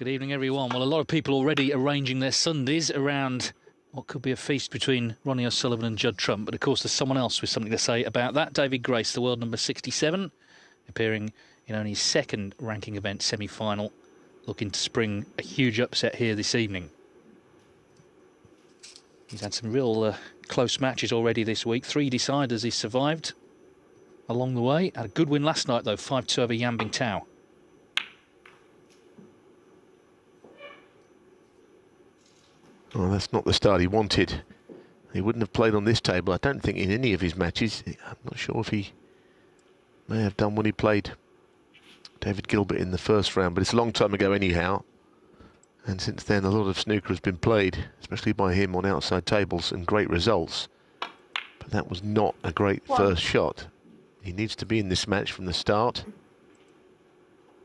Good evening, everyone. Well, a lot of people already arranging their Sundays around what could be a feast between Ronnie O'Sullivan and Judd Trump. But, of course, there's someone else with something to say about that. David Grace, the world number 67, appearing in only his second ranking event semi-final, looking to spring a huge upset here this evening. He's had some real close matches already this week. 3 deciders he's survived along the way. Had a good win last night, though, 5-2 over Yan Bingtao. Well, that's not the start he wanted. He wouldn't have played on this table, I don't think, in any of his matches. I'm not sure if he may have done when he played David Gilbert in the first round, but it's a long time ago anyhow. And since then, a lot of snooker has been played, especially by him on outside tables, and great results. But that was not a great first shot. He needs to be in this match from the start.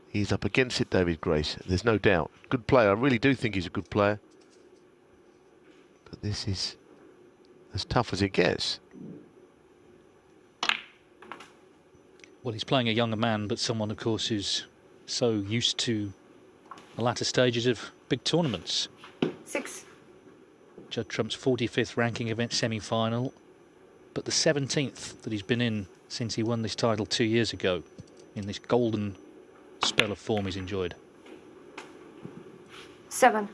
He's up against it, David Grace. There's no doubt. Good player. I really do think he's a good player. But this is as tough as it gets. Well, he's playing a younger man, but someone, of course, who's so used to the latter stages of big tournaments. 6. Judd Trump's 45th ranking event semi-final, but the 17th that he's been in since he won this title 2 years ago, in this golden spell of form he's enjoyed. 7.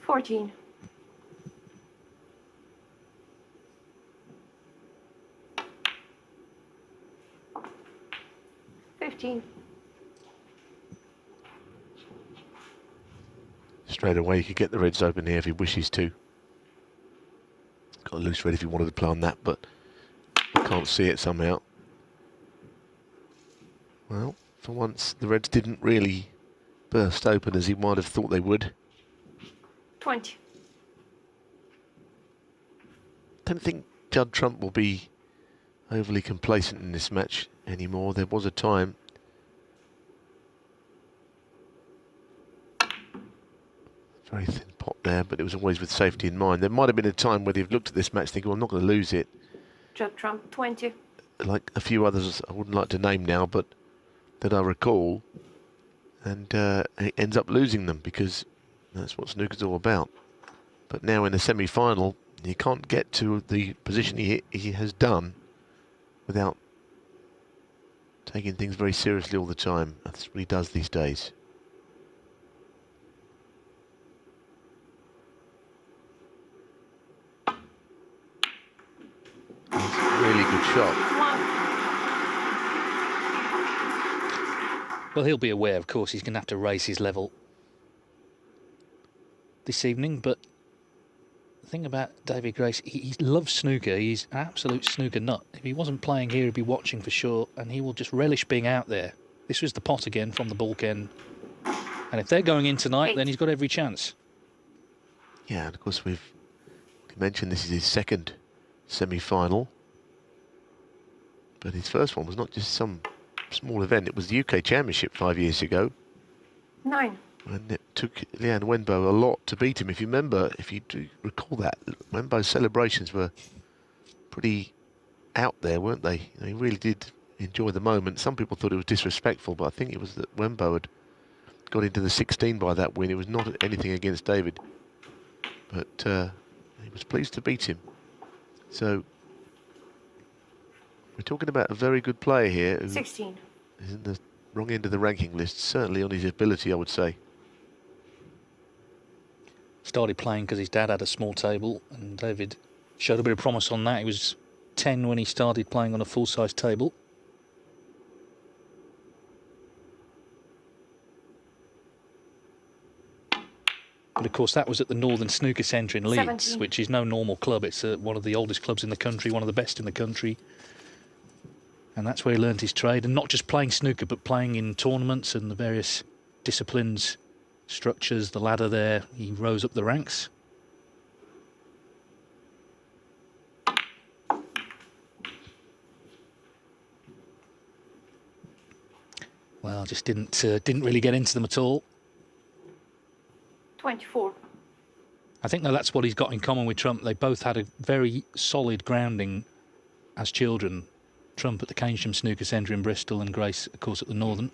14. 15. Straight away, he could get the reds open here if he wishes to. Got a loose red if he wanted to play on that, but I can't see it somehow. Well, for once, the reds didn't really burst open as he might have thought they would. 20. Don't think Judd Trump will be overly complacent in this match anymore. There was a time. Very thin pot there, but it was always with safety in mind. There might have been a time where they've looked at this match thinking, well, I'm not going to lose it. Judd Trump, 20. Like a few others I wouldn't like to name now, but that I recall. And he ends up losing them because that's what snooker's all about. But now in the semi-final, he can't get to the position he has done without taking things very seriously all the time. That's what he does these days. That's a really good shot. Well, he'll be aware, of course, he's going to have to raise his level this evening, but the thing about David Grace, he loves snooker. He's an absolute snooker nut. If he wasn't playing here, he'd be watching for sure, and he will just relish being out there. This was the pot again from the Balkan, and if they're going in tonight, then he's got every chance. Yeah, and of course we've mentioned this is his second semi-final, but his first one was not just some small event. It was the UK Championship 5 years ago. 9. And it took Lian Wenbo a lot to beat him. If you remember, if you do recall that, Wenbo's celebrations were pretty out there, weren't they? You know, he really did enjoy the moment. Some people thought it was disrespectful, but I think it was that Wenbo had got into the 16 by that win. It was not anything against David, but he was pleased to beat him. So we're talking about a very good player here. Who 16. is in the wrong end of the ranking list, certainly on his ability, I would say. Started playing because his dad had a small table, and David showed a bit of promise on that. He was 10 when he started playing on a full-size table. But of course that was at the Northern Snooker Centre in Leeds, 17. which is no normal club. It's one of the oldest clubs in the country, one of the best in the country. And that's where he learned his trade, and not just playing snooker, but playing in tournaments and the various disciplines, structures, the ladder there. He rose up the ranks. Well, just didn't really get into them at all. 24. I think that's what he's got in common with Trump. They both had a very solid grounding as children. Trump at the Keynsham Snooker Centre in Bristol and Grace, of course, at the Northern.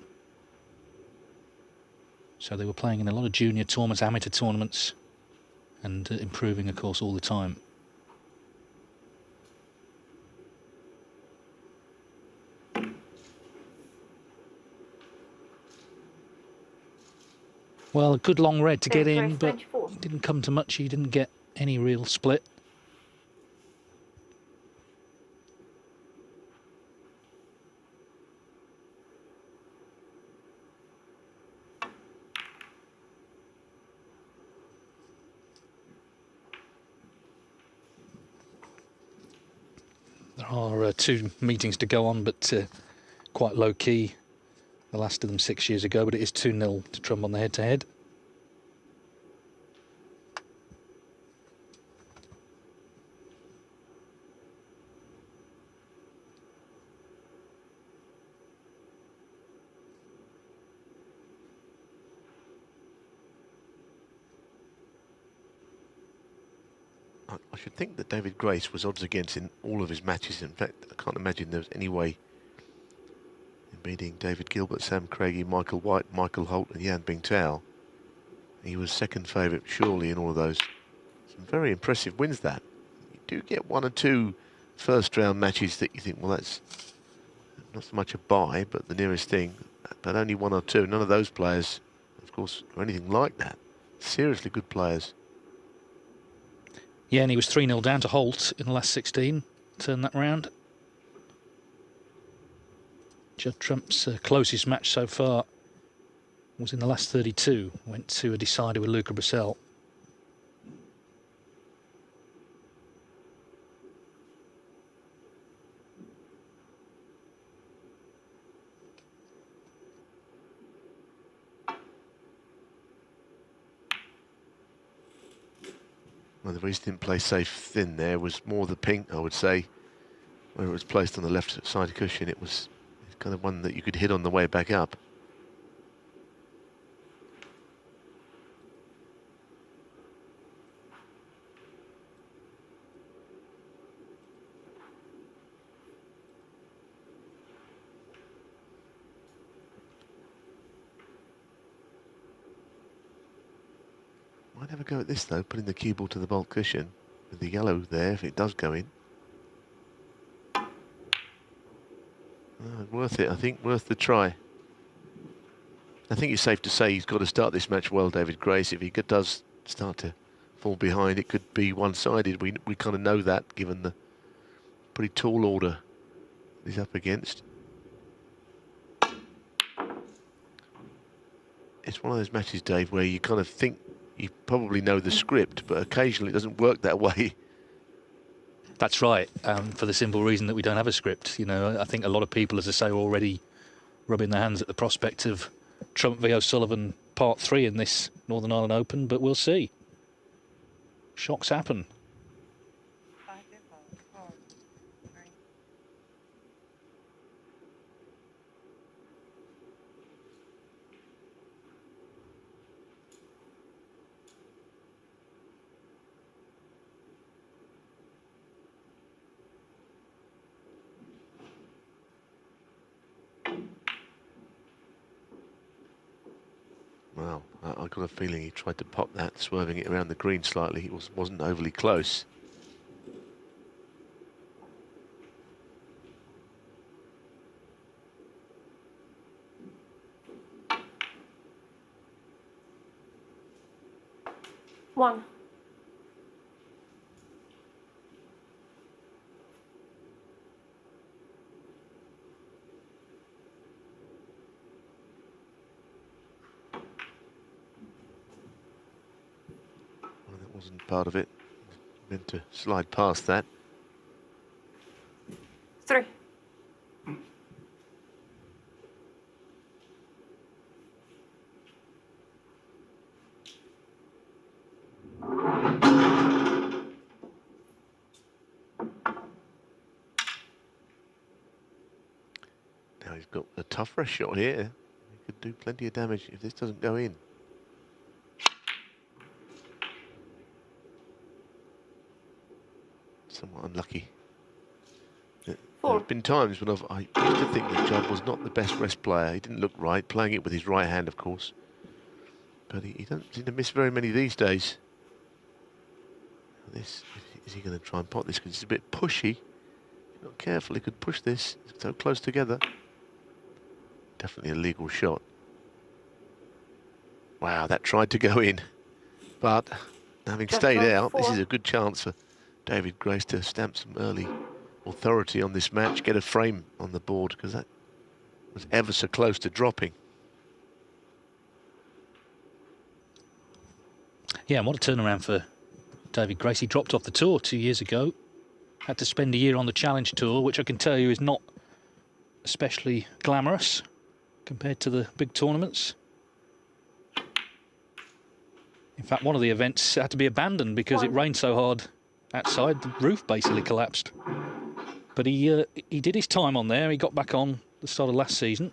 So they were playing in a lot of junior tournaments, amateur tournaments, and improving, of course, all the time. Well, a good long red to get in, but it didn't come to much. He didn't get any real split. There are 2 meetings to go on, but quite low key. The last of them 6 years ago, but it is 2-0 to Trump on the head-to-head. I should think that David Grace was odds against in all of his matches. In fact, I can't imagine there was any way in beating David Gilbert, Sam Craigie, Michael White, Michael Holt and Jan Bingtao. He was second favourite surely in all of those. Some very impressive wins that. You do get 1 or 2 first round matches that you think, well, that's not so much a bye, but the nearest thing. But only 1 or 2. None of those players, of course, are anything like that. Seriously good players. Yeah, and he was 3-0 down to Holt in the last 16. Turned that round. Judd Trump's closest match so far was in the last 32. Went to a decider with Luca Brissell. Well, the reason he didn't play safe thin there was more the pink, I would say, where it was placed on the left side cushion. It was kind of one that you could hit on the way back up. Might have a go at this though, putting the cue ball to the baulk cushion with the yellow there if it does go in. Worth it, I think, worth the try. I think it's safe to say he's got to start this match well, David Grace. If he does start to fall behind, it could be one-sided. We kind of know that, given the pretty tall order he's up against. It's one of those matches, Dave, where you kind of think you probably know the script, but occasionally it doesn't work that way. That's right, for the simple reason that we don't have a script. You know, I think a lot of people, as I say, are already rubbing their hands at the prospect of Trump v O'Sullivan Part 3 in this Northern Ireland Open, but we'll see. Shocks happen. Well, I've got a feeling he tried to pop that, swerving it around the green slightly. It wasn't overly close. One. Well, that wasn't part of it. Meant to slide past that. 3. Now he's got a tougher shot here. could do plenty of damage if this doesn't go in. Somewhat unlucky. There have been times when I used to think that Judd was not the best rest player. He didn't look right, playing it with his right hand, of course. But he doesn't seem to miss very many these days. Is he going to try and pot this? Because it's a bit pushy. If you're not careful, he could push this. It's so close together. Definitely a legal shot. Wow, that tried to go in. But having stayed out, this is a good chance for David Grace to stamp some early authority on this match, get a frame on the board, because that was ever so close to dropping. Yeah, and what a turnaround for David Grace. He dropped off the tour 2 years ago, had to spend a year on the Challenge Tour, which I can tell you is not especially glamorous compared to the big tournaments. In fact, one of the events had to be abandoned because it rained so hard outside, the roof basically collapsed. But he did his time on there. He got back on the start of last season.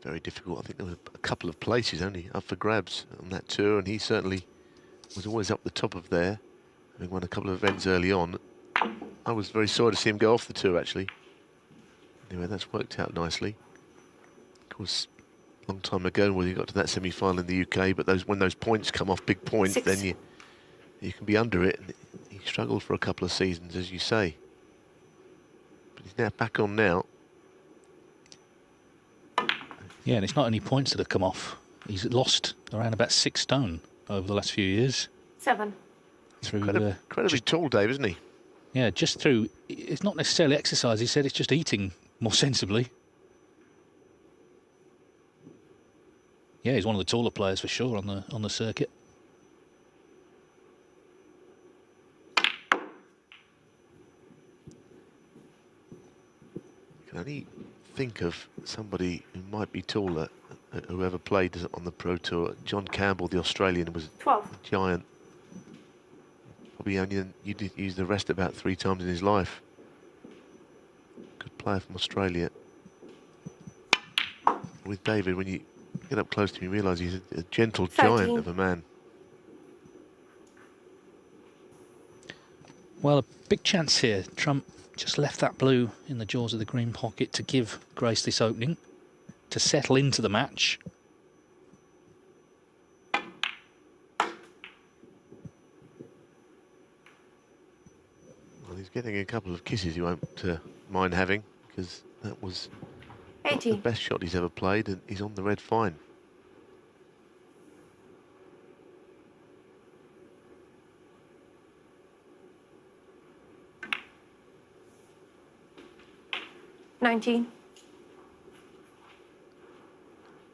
Very difficult. I think there were a couple of places only up for grabs on that tour, and he certainly was always up the top of there, having won a couple of events early on. I was very sorry to see him go off the tour, actually. Anyway, that's worked out nicely. Of course, a long time ago when he got to that semi-final in the UK, but when those points come off, big points, then you can be under it. And he struggled for a couple of seasons, as you say. But he's now back on now. Yeah, and it's not only points that have come off. He's lost around about 6 stone over the last few years. 7. Through incredibly tall, Dave, isn't he? Yeah, just through. It's not necessarily exercise. He said it's just eating more sensibly. Yeah, he's one of the taller players for sure on the circuit. You can only think of somebody who might be taller, whoever played on the Pro Tour. John Campbell, the Australian, was 12. A giant. Probably only used the rest about 3 times in his life. Good player from Australia. With David, when you get up close to him, you realise he's a gentle 13. giant of a man. Well, a big chance here. Trump just left that blue in the jaws of the green pocket to give Grace this opening, to settle into the match. Well, he's getting a couple of kisses he won't mind having, because that was 18. the best shot he's ever played, and he's on the red fine. $19.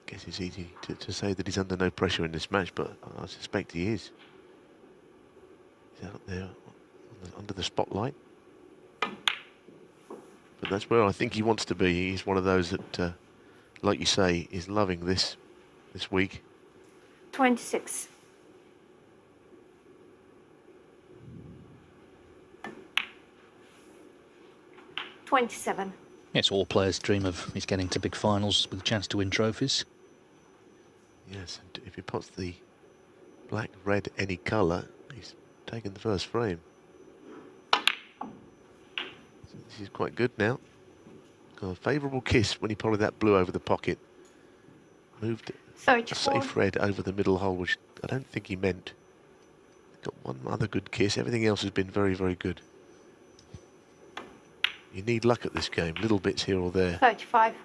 Guess it's easy to say that he's under no pressure in this match, but I suspect he is. He's out there under the spotlight. But that's where I think he wants to be. He's one of those that, like you say, is loving this week. 26. $27. Yes, all players dream of is getting to big finals with a chance to win trophies. Yes, and if he puts the black, red, any colour, he's taken the first frame. So this is quite good now. Got a favourable kiss when he polished that blue over the pocket. Moved a 34. safe red over the middle hole, which I don't think he meant. Got one other good kiss. Everything else has been very, very good. You need luck at this game, little bits here or there. 35.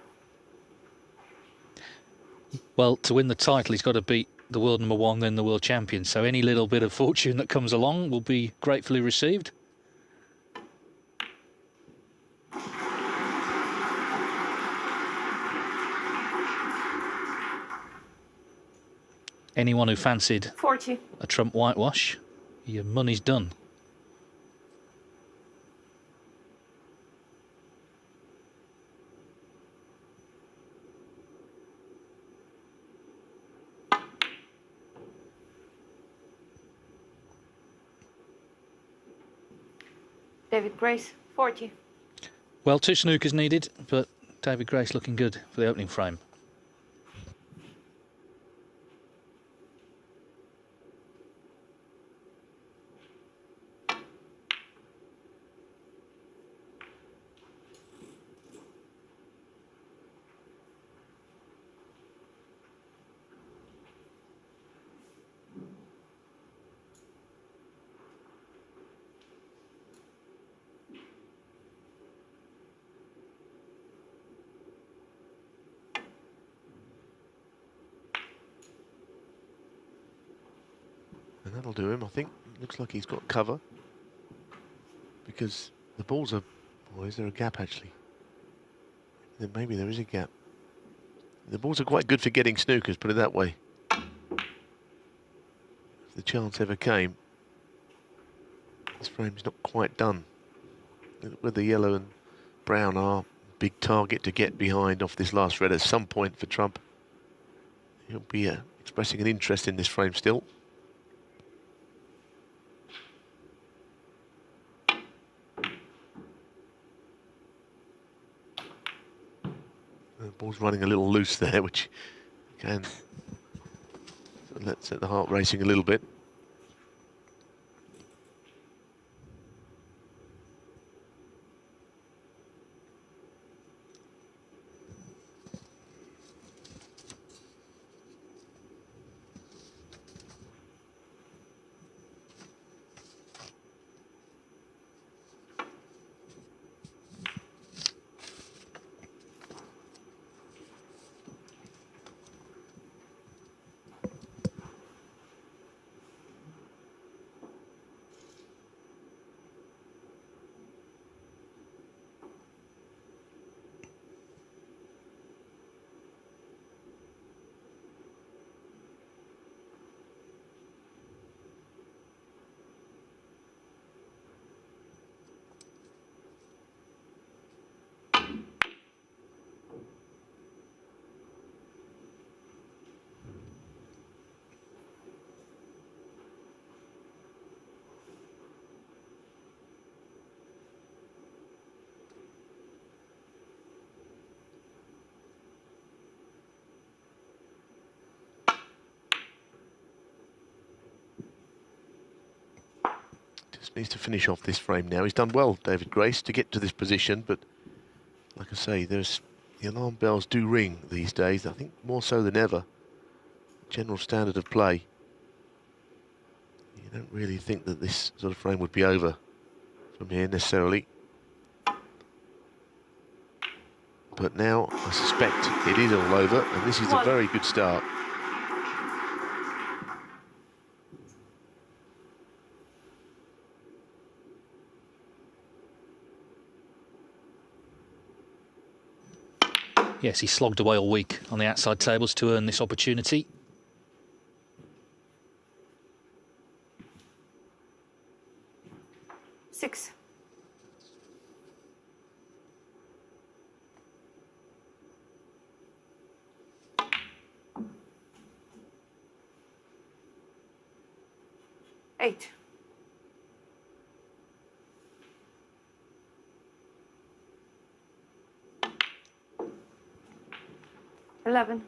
Well, to win the title, he's got to beat the world #1, then the world champion. So any little bit of fortune that comes along will be gratefully received. Anyone who fancied 40. a Trump whitewash, your money's done. David Grace, 40. Well, 2 snookers needed, but David Grace looking good for the opening frame. And that'll do him, I think. Looks like he's got cover. Because the balls are... Or is there a gap, actually? Then maybe there is a gap. The balls are quite good for getting snookers, put it that way. If the chance ever came. This frame's not quite done. Where the yellow and brown are, big target to get behind off this last red at some point for Trump. He'll be expressing an interest in this frame still. The ball's running a little loose there, which can set the heart racing a little bit. Needs to finish off this frame now. He's done well, David Grace, to get to this position, but like I say, the alarm bells do ring these days, I think more so than ever. General standard of play. You don't really think that this sort of frame would be over from here necessarily. But now I suspect it is all over, and this is a very good start. Yes, he slogged away all week on the outside tables to earn this opportunity. Six. Eight. 11.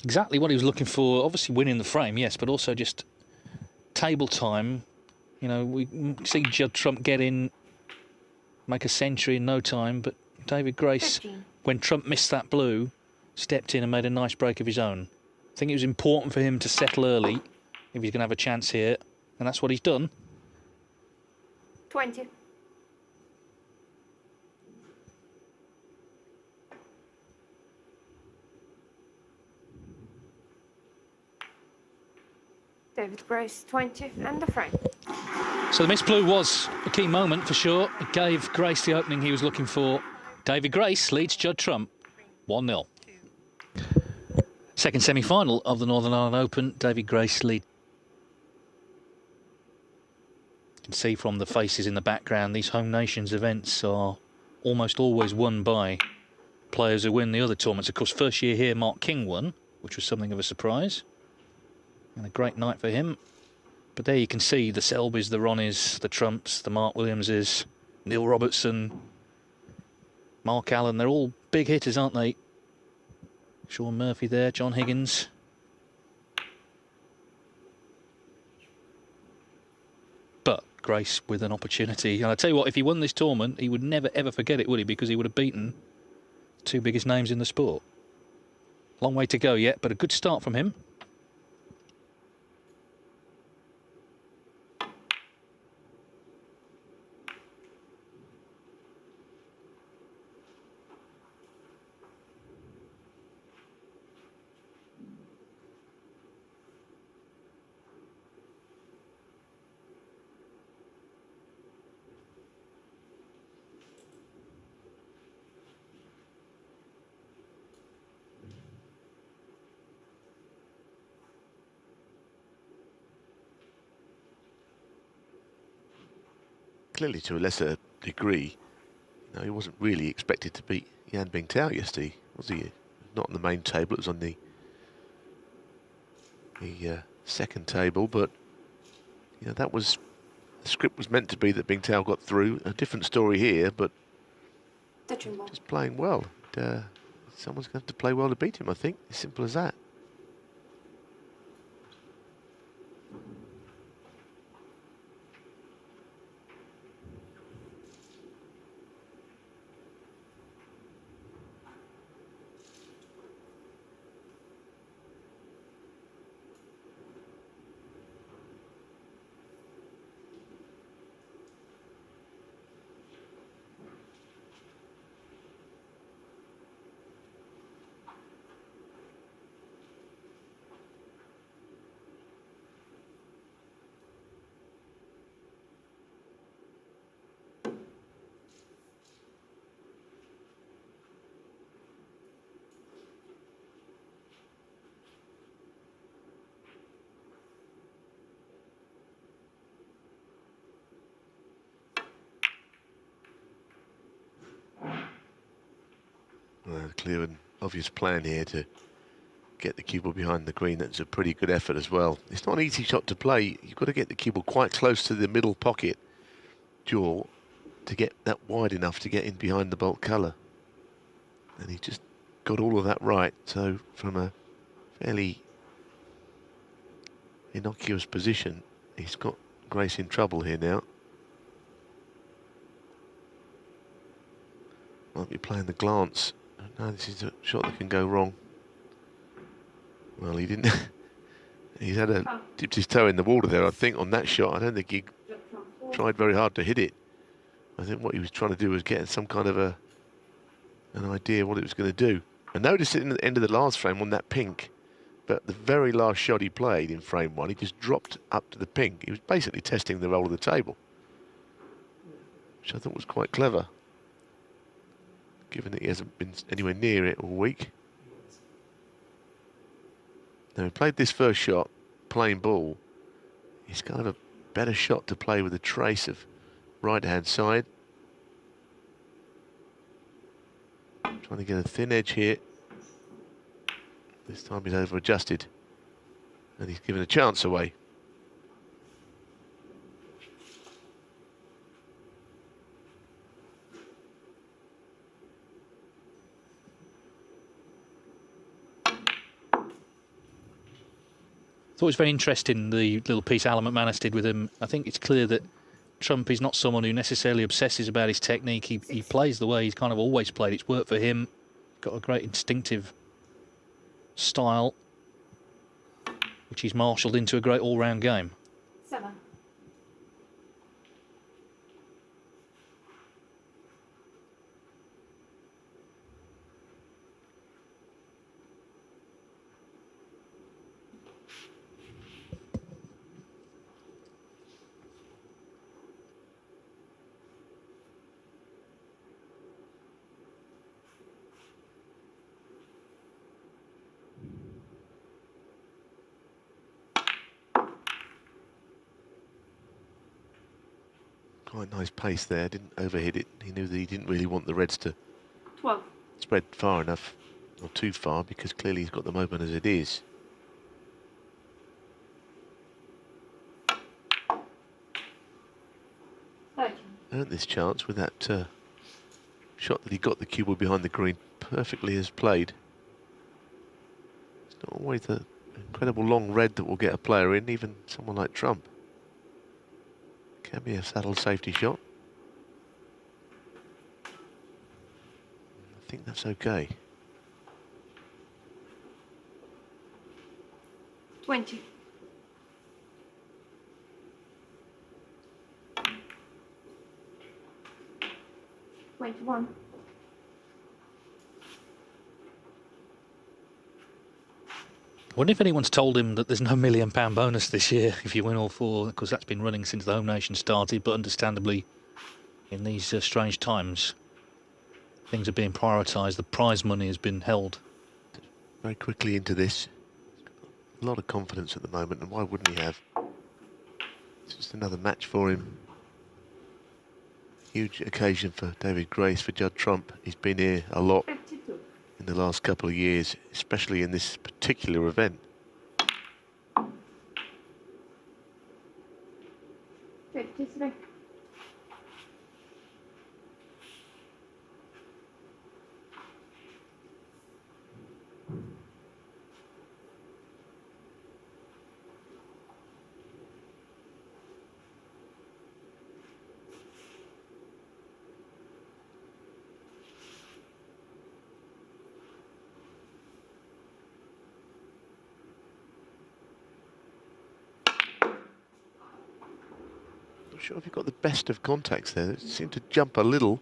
Exactly what he was looking for. Obviously winning the frame, yes, but also just table time. You know, we see Judd Trump get in, make a century in no time, but David Grace, 15. when Trump missed that blue, stepped in and made a nice break of his own. I think it was important for him to settle early if he's going to have a chance here, and that's what he's done. 20. David Grace, 20, and the frame. So the missed blue was a key moment for sure. It gave Grace the opening he was looking for. David Grace leads Judd Trump 1-0. Second semi-final of the Northern Ireland Open. David Grace lead. You can see from the faces in the background, these home nations events are almost always won by players who win the other tournaments. Of course, first year here, Mark King won, which was something of a surprise. And a great night for him. But there you can see the Selbys, the Ronnies, the Trumps, the Mark Williamses, Neil Robertson, Mark Allen, they're all big hitters, aren't they? Sean Murphy there, John Higgins. But Grace with an opportunity. And I tell you what, if he won this tournament, he would never, ever forget it, would he? Because he would have beaten the two biggest names in the sport. Long way to go yet, but a good start from him. Clearly, to a lesser degree, he wasn't really expected to beat Yan Bingtao yesterday, was he? Not on the main table, it was on the second table, but that was, the script was meant to be that Bingtao got through. A different story here, but just playing well. Someone's going to have to play well to beat him, I think. As simple as that. A clear and obvious plan here to get the cue ball behind the green. That's a pretty good effort as well. It's not an easy shot to play. You've got to get the cue ball quite close to the middle pocket jaw to get that wide enough to get in behind the baulk colour. And he just got all of that right. So from a fairly innocuous position, he's got Grace in trouble here now. Might be playing the glance. No, this is a shot that can go wrong. Well, he didn't. He's dipped his toe in the water there, I think, on that shot. I don't think he tried very hard to hit it. I think what he was trying to do was get some kind of an idea of what it was going to do. I noticed it in the end of the last frame on that pink, but the very last shot he played in frame one, he just dropped up to the pink. He was basically testing the roll of the table, which I thought was quite clever, given that he hasn't been anywhere near it all week. Now, he played this first shot, plain ball. He's kind of a better shot to play with a trace of right-hand side. Trying to get a thin edge here. This time he's over-adjusted, and he's given a chance away. Thought it was very interesting, the little piece Alan McManus did with him. I think it's clear that Trump is not someone who necessarily obsesses about his technique. He plays the way he's kind of always played. It's worked for him. Got a great instinctive style, which he's marshalled into a great all-round game. 7. Quite nice pace there, didn't overhit it. He knew that he didn't really want the reds to 12. spread far enough, or too far, because clearly he's got them open as it is. Earned this chance with that shot that he got the cue ball behind the green perfectly as played. It's not always the incredible long red that will get a player in, even someone like Trump. Can be a subtle safety shot. I think that's okay. 20. One. I wonder if anyone's told him that there's no £1 million bonus this year if you win all four, because that's been running since the home nation started, but understandably in these strange times things are being prioritised. The prize money has been held. Very quickly into this. A lot of confidence at the moment, and why wouldn't he have? It's just another match for him. Huge occasion for David Grace, for Judd Trump. He's been here a lot 52. in the last couple of years, especially in this particular event. 53. Not sure if he got the best of contacts there. It seemed to jump a little.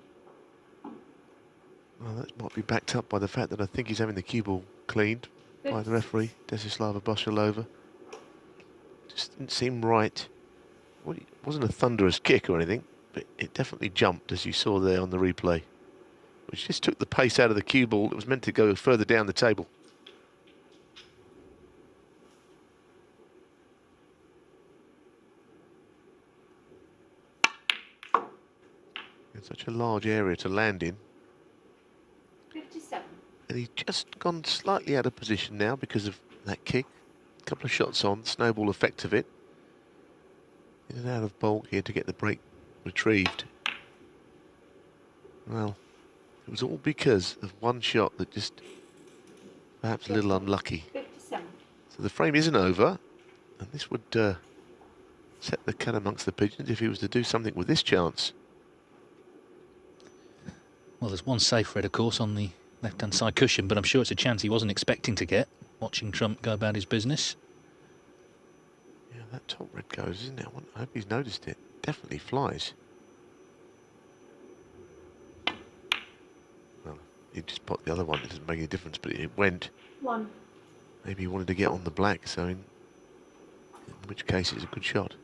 Well, that might be backed up by the fact that I think he's having the cue ball cleaned by the referee, Desislava Boshalova. Just didn't seem right. Well, it wasn't a thunderous kick or anything, but it definitely jumped, as you saw there on the replay, which just took the pace out of the cue ball that was meant to go further down the table. In such a large area to land in. 57. And he's just gone slightly out of position now because of that kick. A couple of shots on, snowball effect of it. In and out of bulk here to get the break retrieved. Well, it was all because of one shot that just perhaps a little unlucky. 57. So the frame isn't over, and this would set the cat amongst the pigeons if he was to do something with this chance. Well, there's one safe red, of course, on the left-hand side cushion, but I'm sure it's a chance he wasn't expecting to get, watching Trump go about his business. Yeah, that top red goes, isn't it? I hope he's noticed it. Definitely flies. Well, he just popped the other one. It doesn't make any difference, but it went. 1. Maybe he wanted to get on the black, so in which case it's a good shot.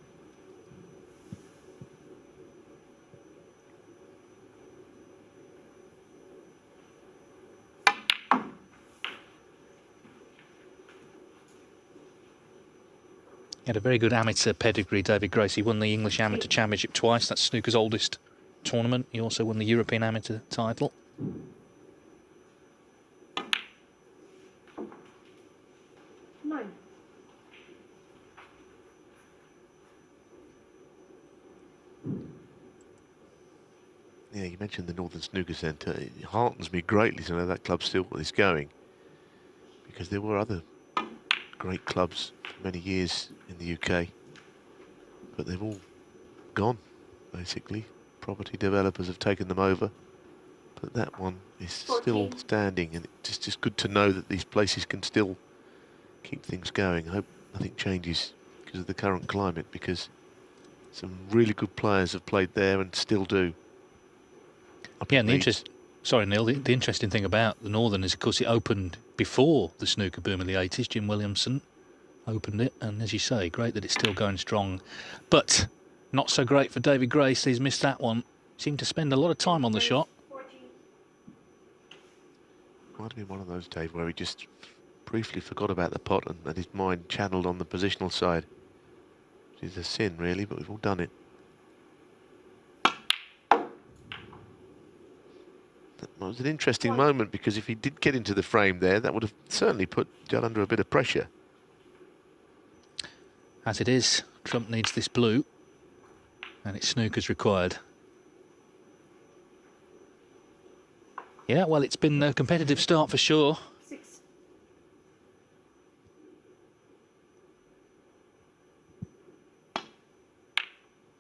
He had a very good amateur pedigree, David Grace. He won the English Amateur Championship twice. That's snooker's oldest tournament. He also won the European Amateur title. Yeah, you mentioned the Northern Snooker Centre. It heartens me greatly to know that club still is going, because there were other great clubs for many years in the UK, but they've all gone, basically. Property developers have taken them over, but that one is still standing, and it's just good to know that these places can still keep things going. I hope nothing changes because of the current climate, because some really good players have played there and still do. Yeah, and sorry, Neil, the interesting thing about the Northern is, of course, it opened before the snooker boom in the 80s. Jim Williamson opened it, and as you say, great that it's still going strong. But not so great for David Grace. He's missed that one. Seemed to spend a lot of time on the shot. Might have been one of those, Dave, where he just briefly forgot about the pot and had his mind channeled on the positional side. Which is a sin, really, but we've all done it. That was an interesting moment, because if he did get into the frame there, that would have certainly put Judd under a bit of pressure. As it is, Trump needs this blue, and it's snooker's required. Yeah, well, it's been a competitive start for sure. 6.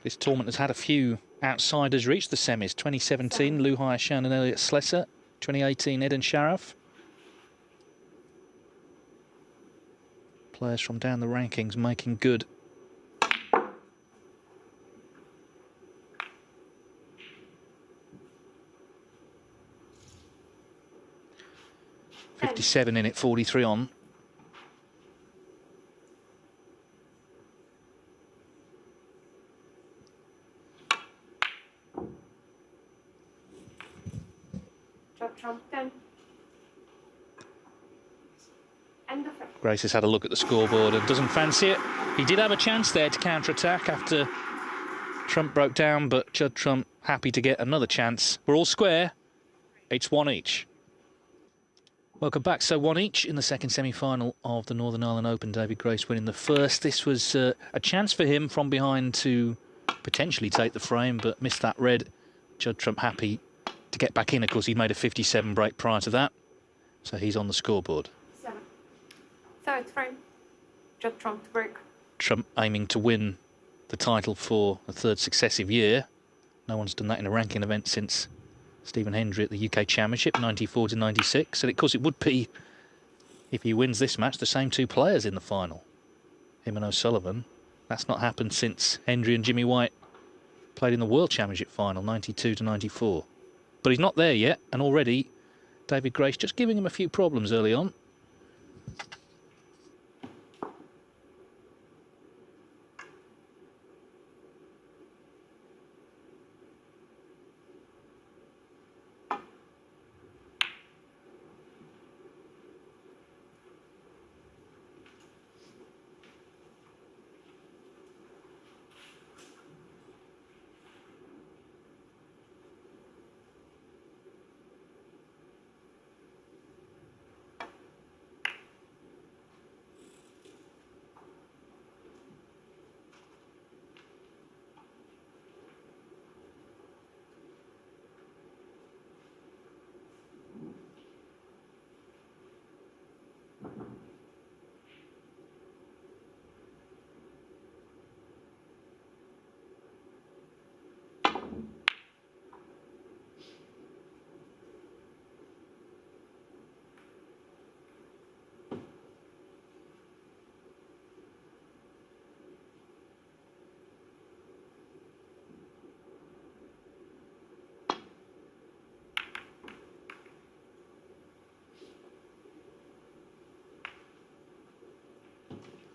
This tournament has had a few outsiders reach the semis. 2017, Lou Hyashan and Elliot Slesser. 2018, Ed and Sharaf. Players from down the rankings making good. And 57 in it, 43 on. Judd Trump 10. And the frame. Grace has had a look at the scoreboard and doesn't fancy it. He did have a chance there to counter-attack after Trump broke down, but Judd Trump happy to get another chance. We're all square. It's 1 each. Welcome back. So 1 each in the second semi-final of the Northern Ireland Open. David Grace winning the first. This was a chance for him from behind to potentially take the frame, but missed that red. Judd Trump happy to get back in. Of course, he'd made a 57 break prior to that, so he's on the scoreboard. 7. Third frame. Judd Trump to break. Trump aiming to win the title for a third successive year. No one's done that in a ranking event since Stephen Hendry at the UK Championship, 94 to 96. And of course, it would be, if he wins this match, the same two players in the final, him and O'Sullivan. That's not happened since Hendry and Jimmy White played in the World Championship final, 92 to 94. But he's not there yet, and already David Grace just giving him a few problems early on.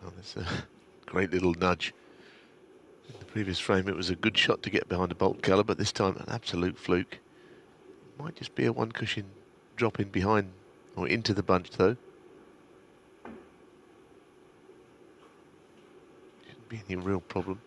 Oh, that's a great little nudge. In the previous frame, it was a good shot to get behind a bolt color, but this time an absolute fluke. Might just be a one cushion drop in behind or into the bunch, though. Shouldn't be any real problem.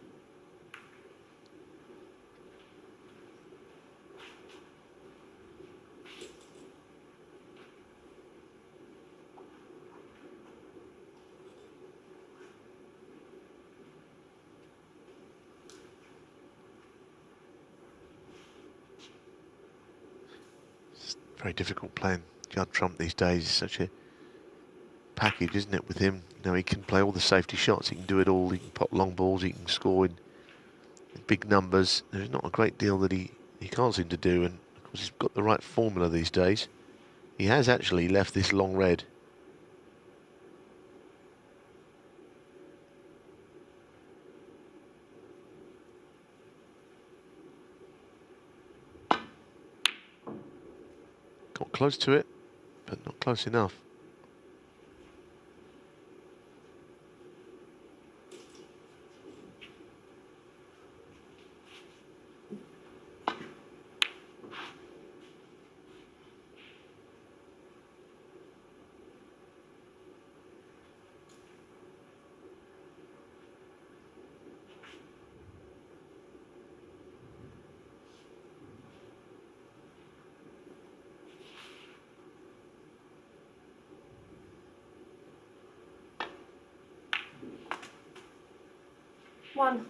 Very difficult playing Judd Trump these days. It's such a package, isn't it, with him? You know, he can play all the safety shots, he can do it all, he can pop long balls, he can score in big numbers. There's not a great deal that he can't seem to do, and of course he's got the right formula these days. He has actually left this long red. Got close to it, but not close enough. One.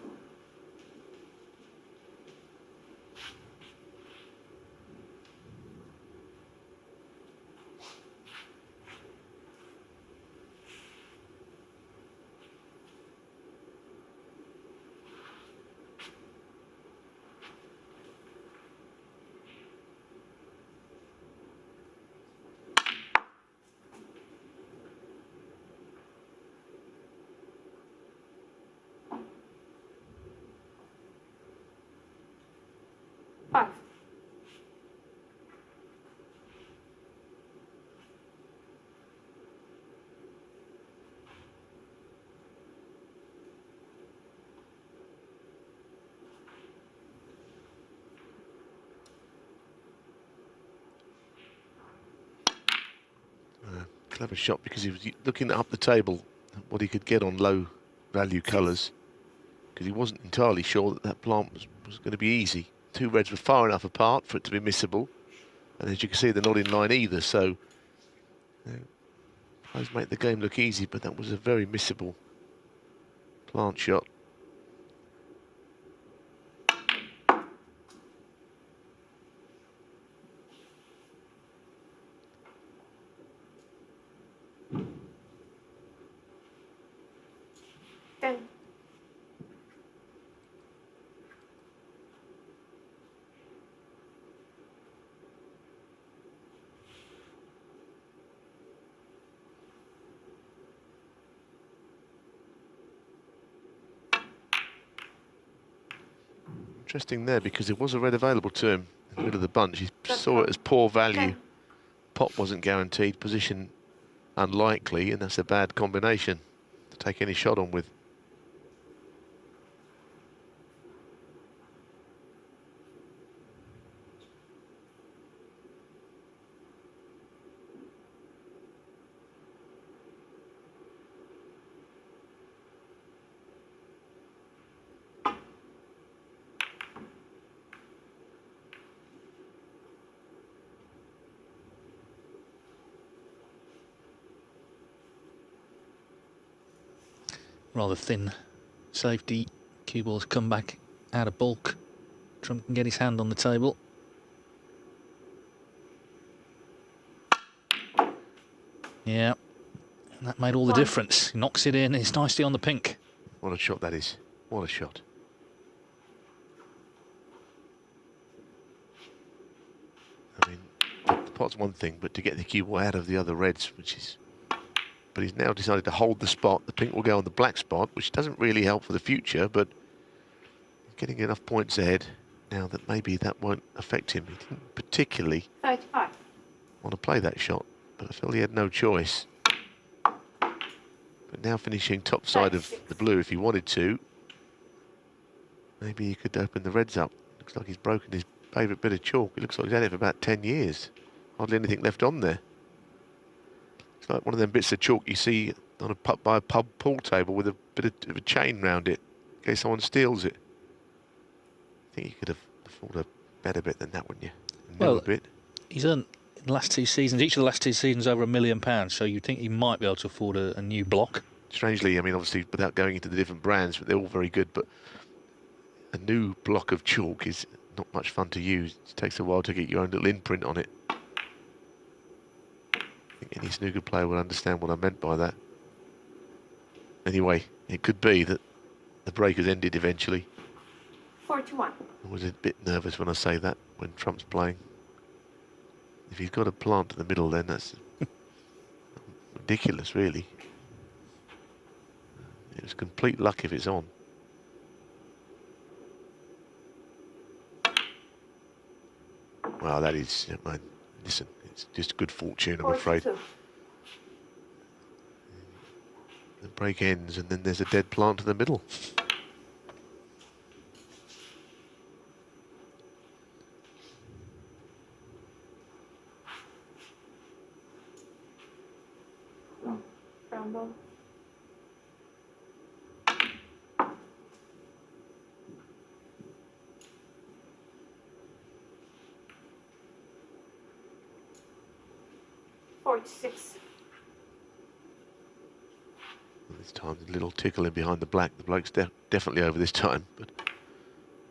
Clever shot because he was looking up the table, what he could get on low value colours, because he wasn't entirely sure that that plant was going to be easy. Two reds were far enough apart for it to be missable, and as you can see, they're not in line either, so tries to make the game look easy, but that was a very missable plant shot. Ten. Interesting there, because there was a red available to him in the middle of the bunch. He That's saw it fine. as poor value. 10. Pot wasn't guaranteed, position unlikely, and that's a bad combination to take any shot on with. Rather thin safety. Cue ball's come back out of bulk. Trump can get his hand on the table. Yeah, and that made all the difference. He knocks it in. It's nicely on the pink. What a shot that is. What a shot. I mean, the pot's one thing, but to get the cue ball out of the other reds, which is... But he's now decided to hold the spot. The pink will go on the black spot, which doesn't really help for the future, but he's getting enough points ahead now that maybe that won't affect him. He didn't particularly 35. want to play that shot, but I felt he had no choice. But now finishing top side of the blue, if he wanted to, maybe he could open the reds up. Looks like he's broken his favourite bit of chalk. It looks like he's had it for about 10 years. Hardly anything left on there. It's like one of them bits of chalk you see on by a pub pool table with a bit of a chain round it, in case someone steals it. I think you could have afforded a better bit than that, wouldn't you? A bit. He's earned in the last 2 seasons, each of the last 2 seasons, over £1 million. So you'd think he might be able to afford a new block. Strangely, I mean, obviously, without going into the different brands, but they're all very good. But a new block of chalk is not much fun to use. It takes a while to get your own little imprint on it. I think any snooker player will understand what I meant by that. Anyway, it could be that the break has ended eventually. 41. I was a bit nervous when I say that, when Trump's playing. If he's got a plant in the middle, then that's ridiculous, really. It was complete luck if it's on. Well, that is, man, listen, it's just good fortune, I'm afraid. 42. The break ends and then there's a dead plant in the middle. Brown ball. Six. This time, a little tickle in behind the black. The bloke's definitely over this time, but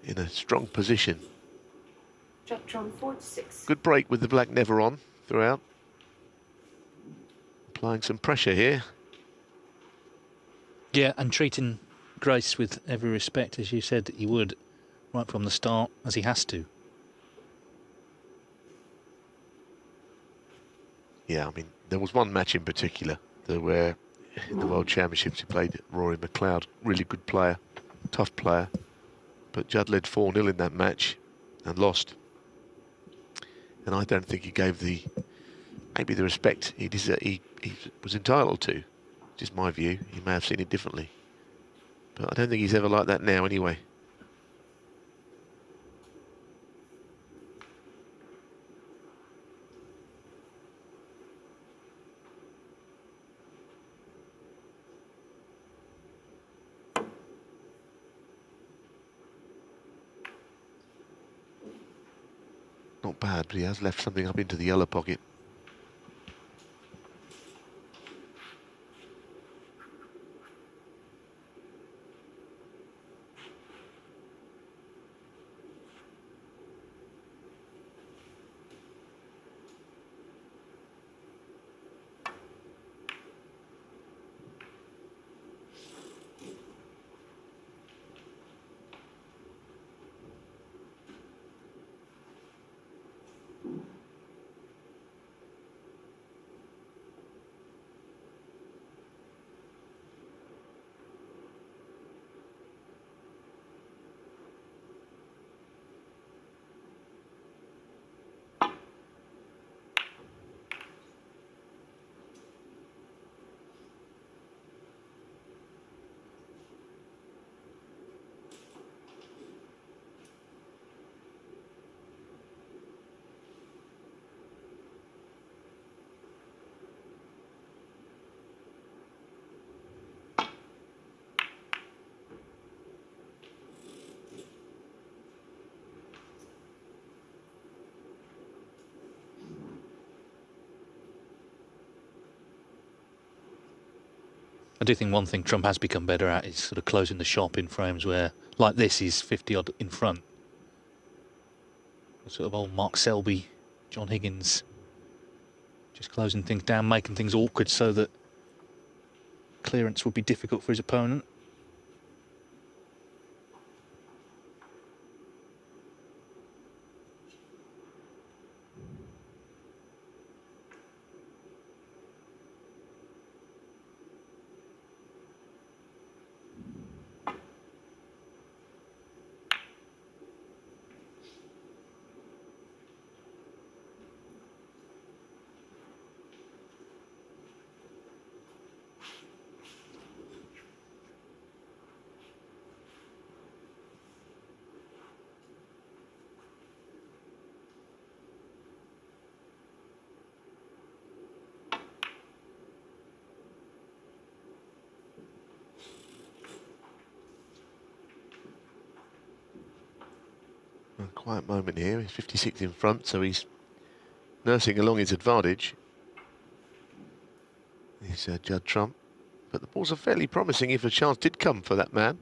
in a strong position. Judd 46. Good break with the black never on throughout. Applying some pressure here. Yeah, and treating Grace with every respect, as you said that you would, right from the start, as he has to. Yeah, I mean, there was one match in particular where in the World Championships he played Rory McLeod, really good player, tough player, but Judd led 4-0 in that match and lost. And I don't think he gave maybe the respect he was entitled to. Just my view. He may have seen it differently, but I don't think he's ever like that now anyway. not bad, but he has left something up into the yellow pocket. I do think one thing Trump has become better at is sort of closing the shop in frames where, like this, he's 50-odd in front. Sort of old Mark Selby, John Higgins, just closing things down, making things awkward so that clearance would be difficult for his opponent. A quiet moment here. He's 56 in front, so he's nursing along his advantage. He's Judd Trump. But the balls are fairly promising if a chance did come for that man.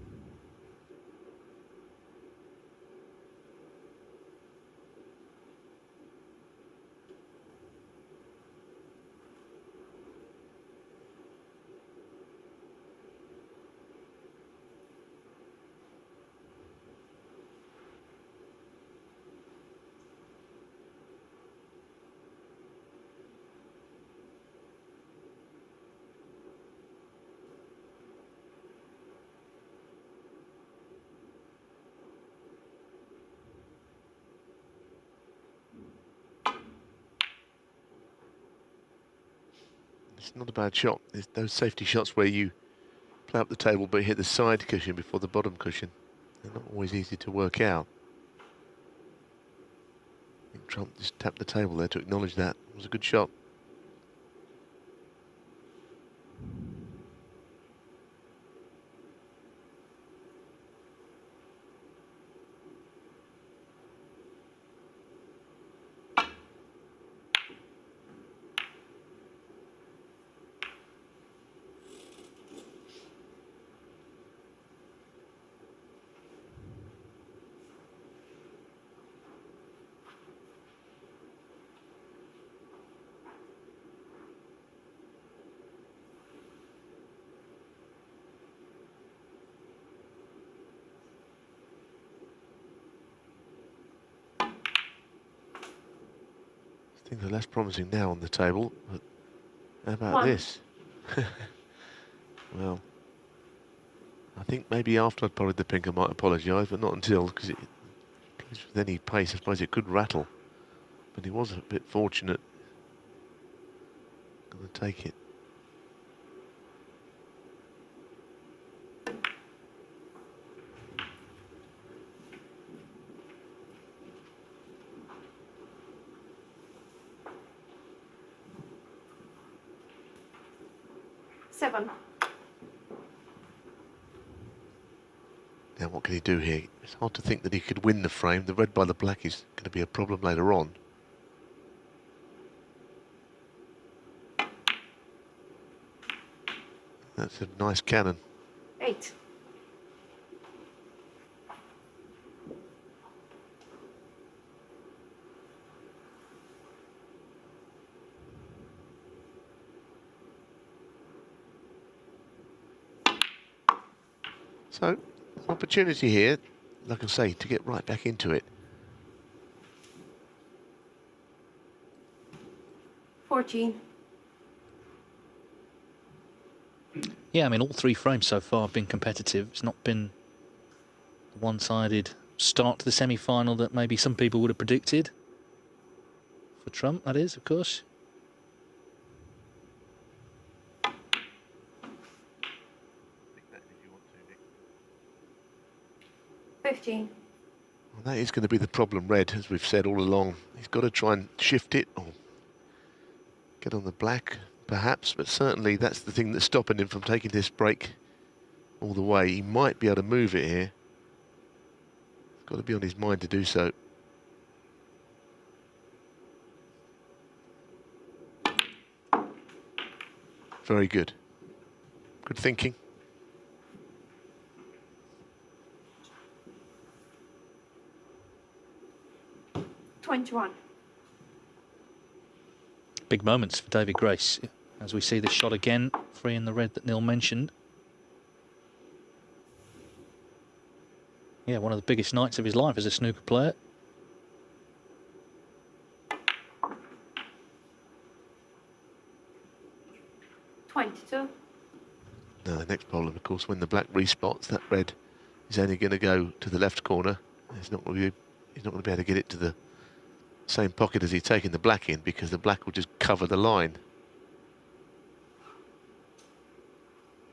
It's not a bad shot. There's those safety shots where you play up the table but hit the side cushion before the bottom cushion. They're not always easy to work out. I think Trump just tapped the table there to acknowledge that. It was a good shot. Things are less promising now on the table, but how about this? Well, I think maybe after I'd potted the pink I might apologise, but not until, because it plays with any pace, I suppose it could rattle. But he was a bit fortunate. Gonna take it. Seven. Now what can he do here? It's hard to think that he could win the frame. The red by the black is going to be a problem later on. That's a nice cannon. 8. So, opportunity here, like I say, to get right back into it. 14. Yeah, I mean, all 3 frames so far have been competitive. It's not been a one-sided start to the semi-final that maybe some people would have predicted. For Trump, that is, of course. 15. Well, that is going to be the problem, red, as we've said all along. He's got to try and shift it or get on the black, perhaps, but certainly that's the thing that's stopping him from taking this break all the way. He might be able to move it here. It's got to be on his mind to do so. Very good. Good thinking. Big moments for David Grace as we see the shot again, free in the red that Neil mentioned. Yeah, one of the biggest nights of his life as a snooker player. Now the next problem, of course, when the black respots, that red is only going to go to the left corner. He's not going to be able to get it to the same pocket as he's taking the black in, because the black will just cover the line.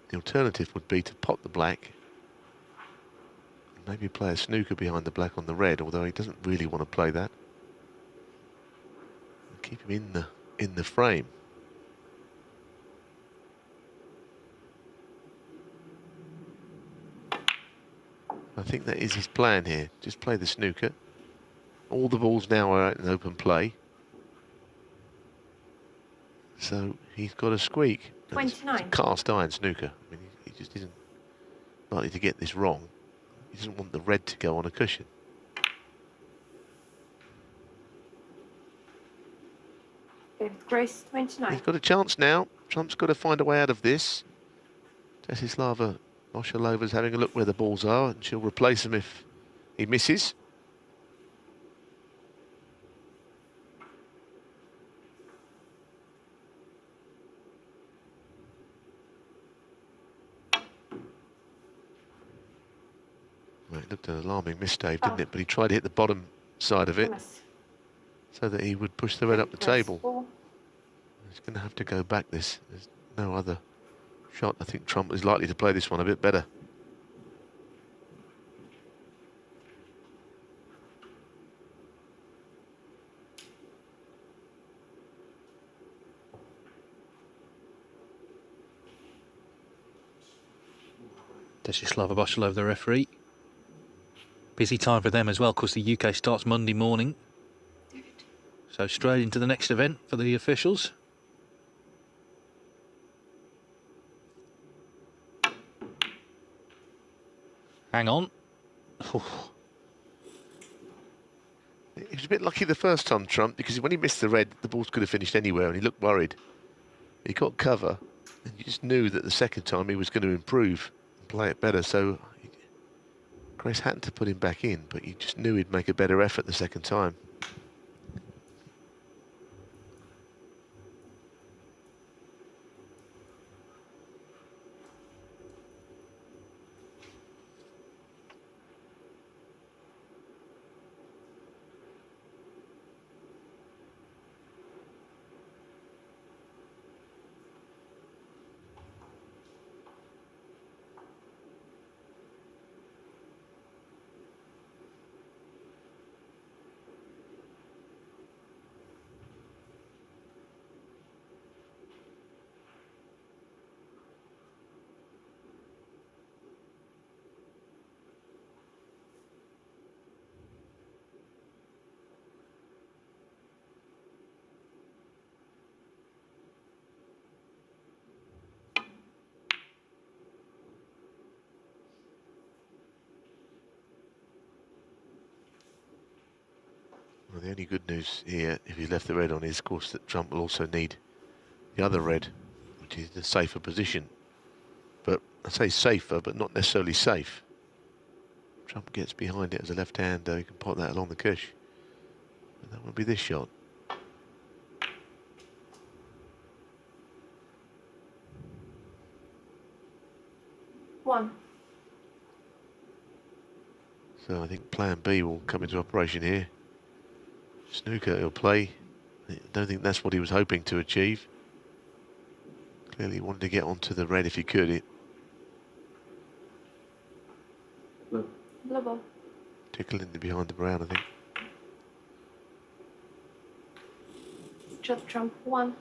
The alternative would be to pot the black, maybe play a snooker behind the black on the red, although he doesn't really want to play that. Keep him in the frame. I think that is his plan here. Just play the snooker. All the balls now are out in open play. So he's got a squeak. 29. It's a cast iron snooker. I mean, he just isn't likely to get this wrong. He doesn't want the red to go on a cushion. David Grace, 29. He's got a chance now. Trump's got to find a way out of this. Desislava Oshilova's having a look where the balls are, and she'll replace them if he misses. Well, it looked an alarming mistake, didn't it? But he tried to hit the bottom side of it so that he would push the red up the table. He's going to have to go back this. There's no other shot. I think Trump is likely to play this one a bit better. Desislava Boshilov, the referee. Busy time for them as well, because the UK starts Monday morning. So straight into the next event for the officials. Hang on. He was a bit lucky the first time, Trump, because when he missed the red, the balls could have finished anywhere, and he looked worried. He got cover, and you just knew that the second time he was going to improve and play it better. So Grace had to put him back in, but you just knew he'd make a better effort the second time. Well, the only good news here, if he's left the red on, is of course that Trump will also need the other red, which is the safer position. But I say safer, but not necessarily safe. Trump gets behind it as a left-hander, he can pot that along the cush. And that will be this shot. One. So I think plan B will come into operation here. Snooker he'll play. I don't think that's what he was hoping to achieve. Clearly he wanted to get onto the red if he could. Blue ball. Tickling behind the brown, I think. Judd, trump. One.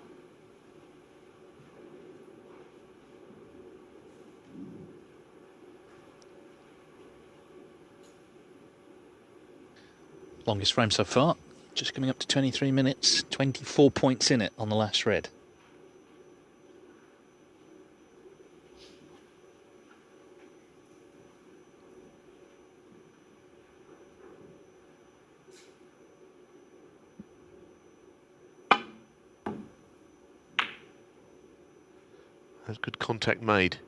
Longest frame so far. Just coming up to 23 minutes, 24 points in it on the last red. That's good contact made.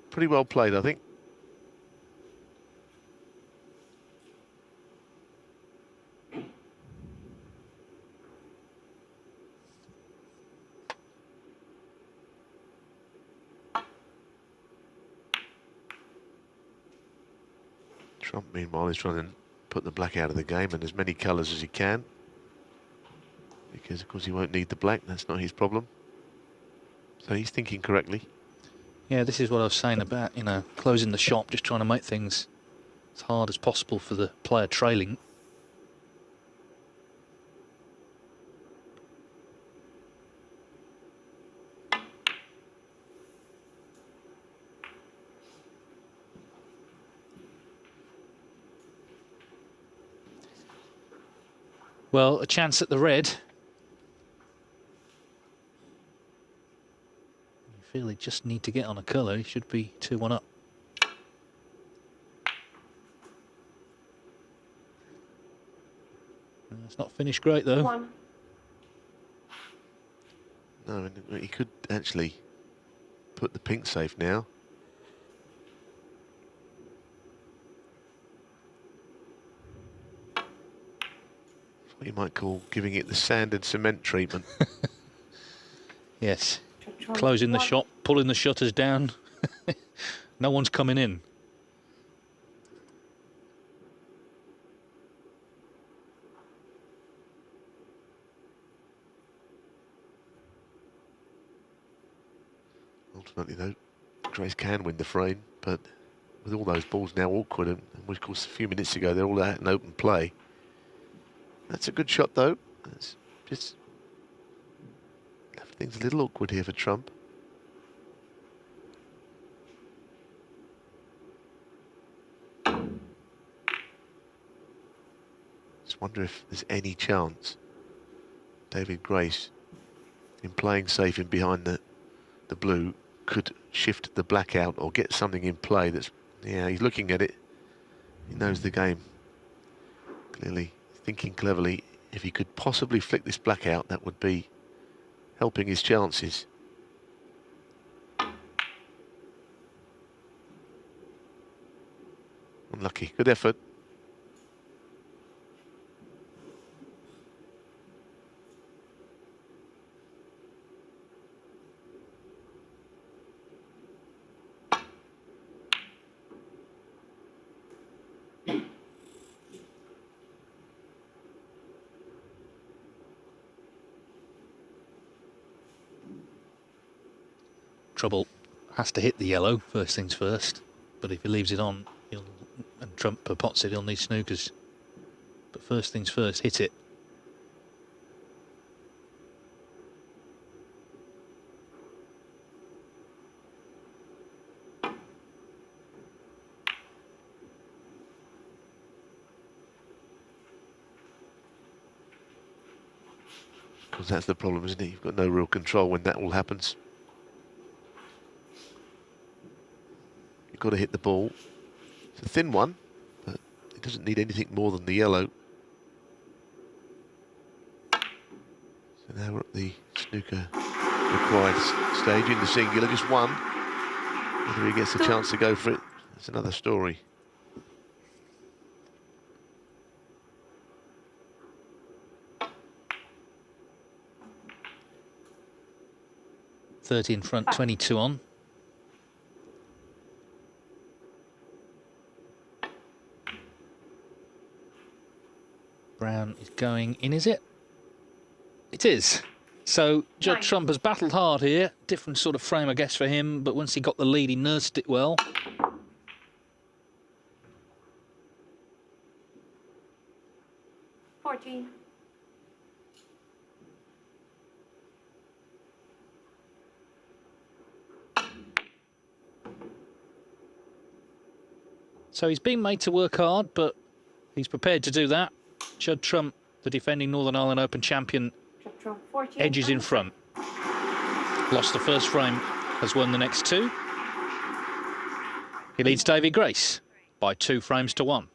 Pretty well played, I think. Trump, meanwhile, is trying to put the black out of the game and as many colours as he can. Because, of course, he won't need the black. That's not his problem. So he's thinking correctly. Yeah, this is what I was saying about, you know, closing the shop, just trying to make things as hard as possible for the player trailing. Well, a chance at the red. You feel he just need to get on a colour. He should be 2-1 up. It's not finished great though. One. No, he could actually put the pink safe now. What you might call giving it the sand and cement treatment. Yes. Judd, trump. Closing the One. shop, pulling the shutters down. No one's coming in. Ultimately, though, Grace can win the frame, but with all those balls now awkward, and of course a few minutes ago they're all out in open play. That's a good shot, though. It's just left things a little awkward here for Trump. Just wonder if there's any chance David Grace, in playing safe in behind the blue, could shift the black out or get something in play that's, yeah, he's looking at it. He knows the game. Clearly thinking cleverly. If he could possibly flick this black out, that would be helping his chances. Unlucky. Good effort. Trouble has to hit the yellow, first things first. But if he leaves it on, and Trump pots it, he'll need snookers. But first things first, hit it. Because that's the problem, isn't it? You've got no real control when that all happens. You've got to hit the ball. It's a thin one, but it doesn't need anything more than the yellow. So now we're at the snooker required stage in the singular, just one. Whether he gets a chance to go for it, that's another story. 30 in front, 22 on. Brown is going in, is it? It is. So Judd Trump has battled hard here. Different sort of frame, I guess, for him. But once he got the lead, he nursed it well. So he's been made to work hard, but he's prepared to do that. Judd Trump, the defending Northern Ireland Open champion, edges in front. Lost the first frame, has won the next two. He leads David Grace by 2 frames to 1.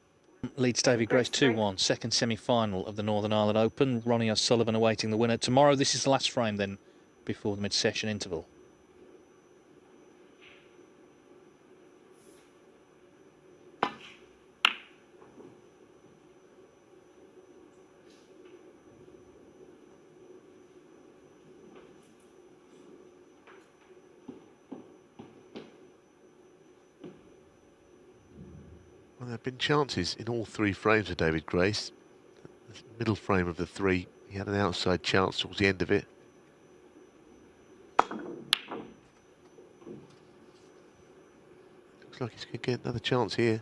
Leads David Grace 2-1, second semi-final of the Northern Ireland Open. Ronnie O'Sullivan awaiting the winner. Tomorrow, this is the last frame then, before the mid-session interval. Well, there have been chances in all 3 frames of David Grace. The middle frame of the 3, he had an outside chance towards the end of it. Looks like he's going to get another chance here.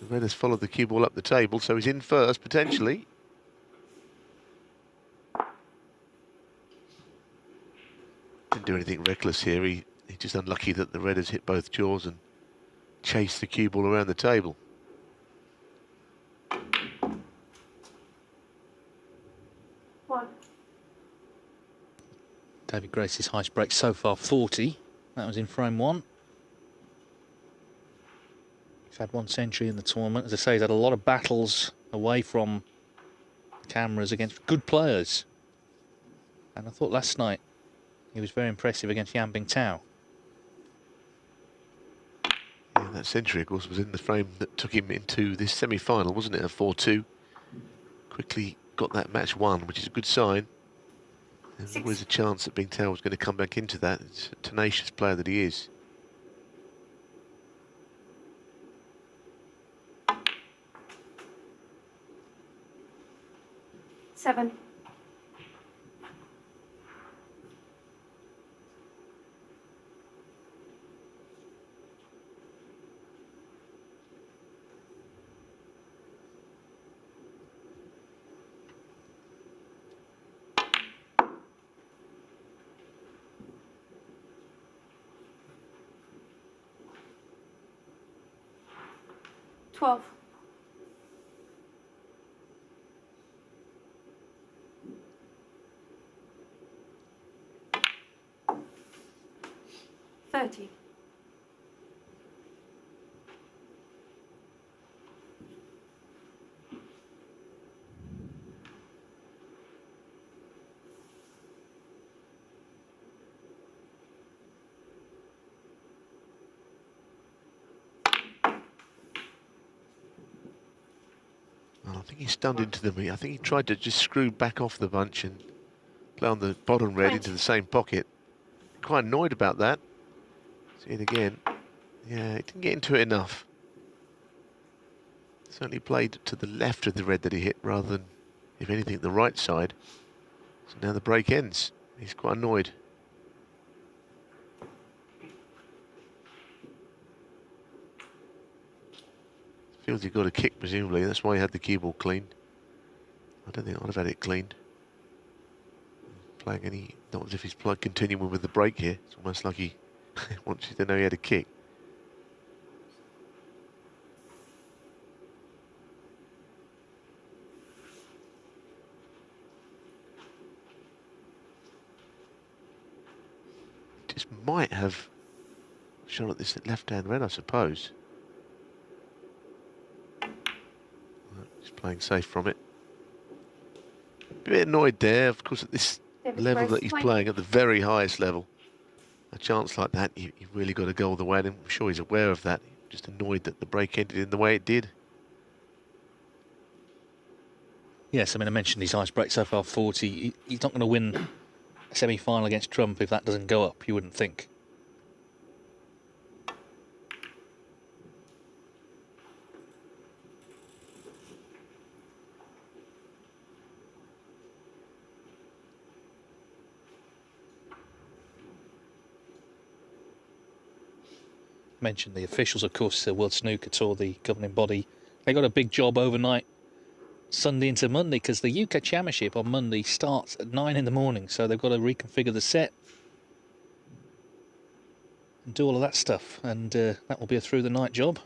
The red has followed the cue ball up the table, so he's in first, potentially. Didn't do anything reckless here. He's just unlucky that the red has hit both jaws and chased the cue ball around the table. David Grace's highest break so far, 40. That was in frame 1. He's had 1 century in the tournament. As I say, he's had a lot of battles away from cameras against good players. And I thought last night he was very impressive against Yan Bingtao. Yeah, that century, of course, was in the frame that took him into this semi-final, wasn't it? A 4-2. Quickly got that match won, which is a good sign. There's always a chance that Bingtao was going to come back into that. It's a tenacious player that he is. Seven. Twelve. $30. Well, I think he stunned into them. I think he tried to just screw back off the bunch and play on the bottom red into the same pocket. Quite annoyed about that. See it again. Yeah, he didn't get into it enough. Certainly played to the left of the red that he hit rather than, if anything, the right side. So now the break ends. He's quite annoyed. Feels he got a kick, presumably. That's why he had the cue ball cleaned. I don't think I'd have had it cleaned. Playing any, not as if he's continuing with the break here. It's almost like he wants you to know he had a kick. Just might have shot at this left-hand red, I suppose. playing safe from it. A bit annoyed there, of course, at this level that he's playing, at the very highest level. A chance like that, you really got to go all the way, and I'm sure he's aware of that. Just annoyed that the break ended in the way it did. Yes, I mean, I mentioned his ice break so far, 40. He's not going to win a semi-final against Trump if that doesn't go up, you wouldn't think. Mentioned the officials, of course, the World Snooker Tour, the governing body. They got a big job overnight, Sunday into Monday, because the UK Championship on Monday starts at 9 in the morning, so they've got to reconfigure the set and do all of that stuff, and that will be a through-the-night job.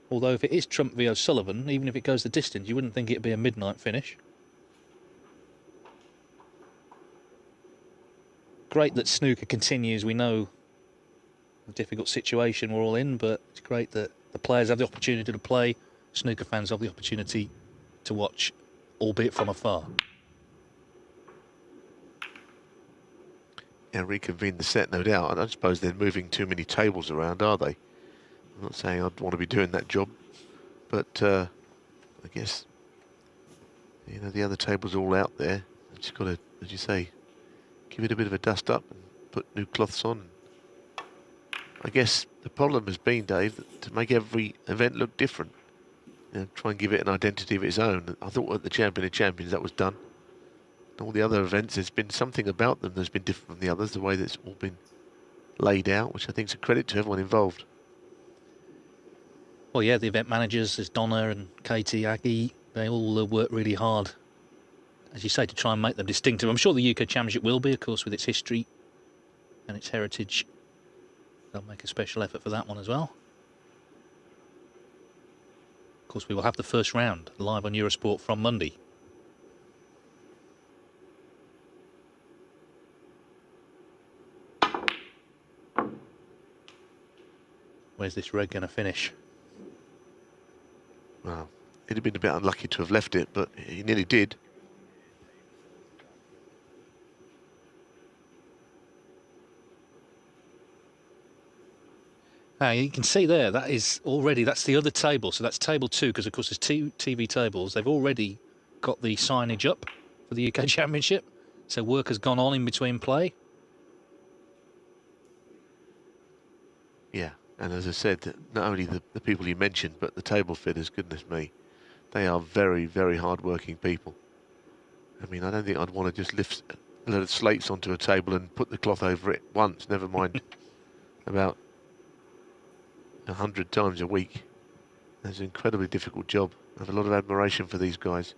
Although if it is Trump v O'Sullivan, even if it goes the distance, you wouldn't think it'd be a midnight finish. Great that snooker continues. We know the difficult situation we're all in, but it's great that the players have the opportunity to play. Snooker fans have the opportunity to watch, albeit from afar. Yeah, reconvene the set, no doubt. I don't suppose they're moving too many tables around, are they? I'm not saying I'd want to be doing that job, but I guess, you know, the other tables are all out there. I've just got to, as you say, give it a bit of a dust up and put new cloths on. I guess the problem has been, Dave, to make every event look different. You know, try and give it an identity of its own. I thought at the Champion of Champions that was done. All the other events, there's been something about them that's been different from the others, the way that it's all been laid out, which I think is a credit to everyone involved. Well, yeah, the event managers, there's Donna and Katie, Aggie, they all work really hard, as you say, to try and make them distinctive. I'm sure the UK Championship will be, of course, with its history and its heritage. They'll make a special effort for that one as well. Of course, we will have the first round live on Eurosport from Monday. Where's this red going to finish? Well, it'd have been a bit unlucky to have left it, but he nearly did. You can see there, that is already, that's the other table. So that's table 2, because of course there's 2 TV tables. They've already got the signage up for the UK Championship. So work has gone on in between play. Yeah, and as I said, not only the people you mentioned, but the table fitters, goodness me, they are very, very hard-working people. I mean, I don't think I'd want to just lift a load of slates onto a table and put the cloth over it once, never mind about 100 times a week. It's an incredibly difficult job. I have a lot of admiration for these guys.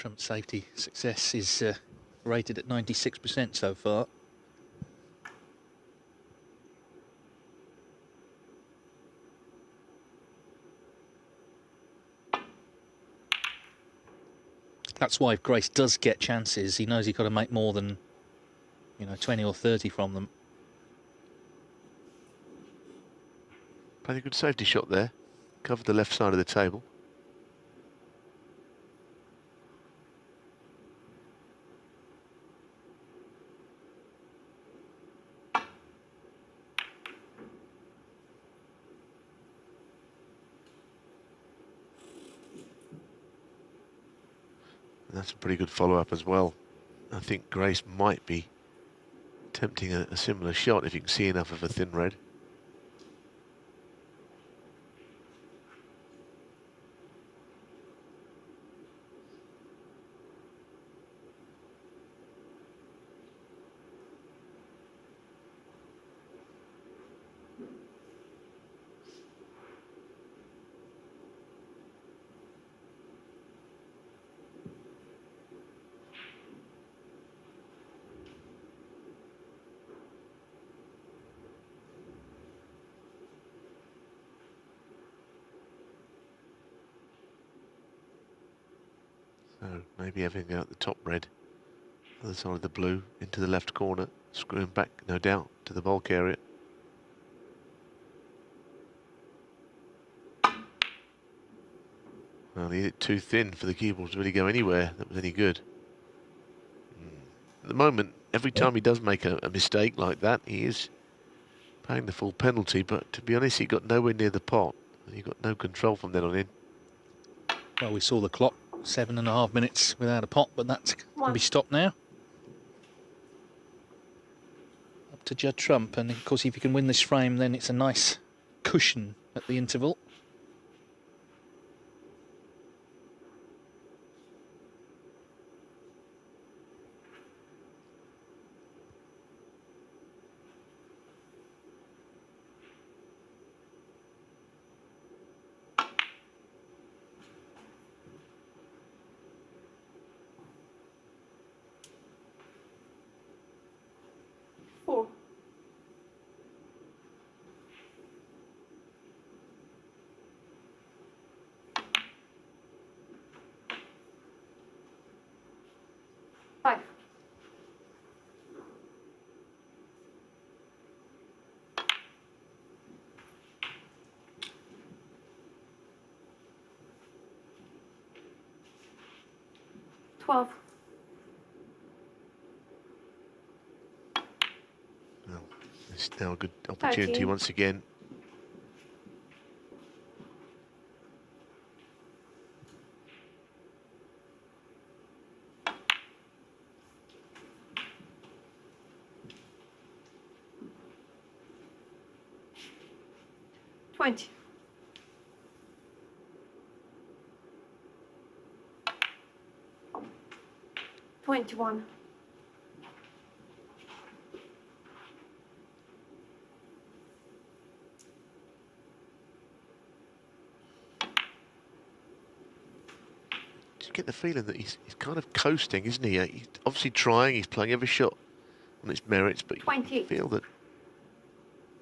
Trump's safety success is rated at 96% so far. That's why if Grace does get chances, he knows he's got to make more than, 20 or 30 from them. Played a good safety shot there. Covered the left side of the table. And that's a pretty good follow-up as well. I think Grace might be attempting a similar shot if you can see enough of a thin red. So maybe having out the top red, other side of the blue, into the left corner, screwing back, no doubt, to the bulk area. Well, he hit it too thin for the cue ball to really go anywhere that was any good. At the moment, every time he does make a mistake like that, he is paying the full penalty, but to be honest, he got nowhere near the pot. He got no control from then on in. Well, we saw the clock, 7.5 minutes without a pot, but that's going to be stopped now. Up to Judd Trump, and of course if you can win this frame, then it's a nice cushion at the interval. Five. Twelve. Well, it's now a good opportunity 13. once again. Twenty. $21. Just get the feeling that he's kind of coasting, isn't he? He's obviously trying, he's playing every shot on its merits, but you 28. feel that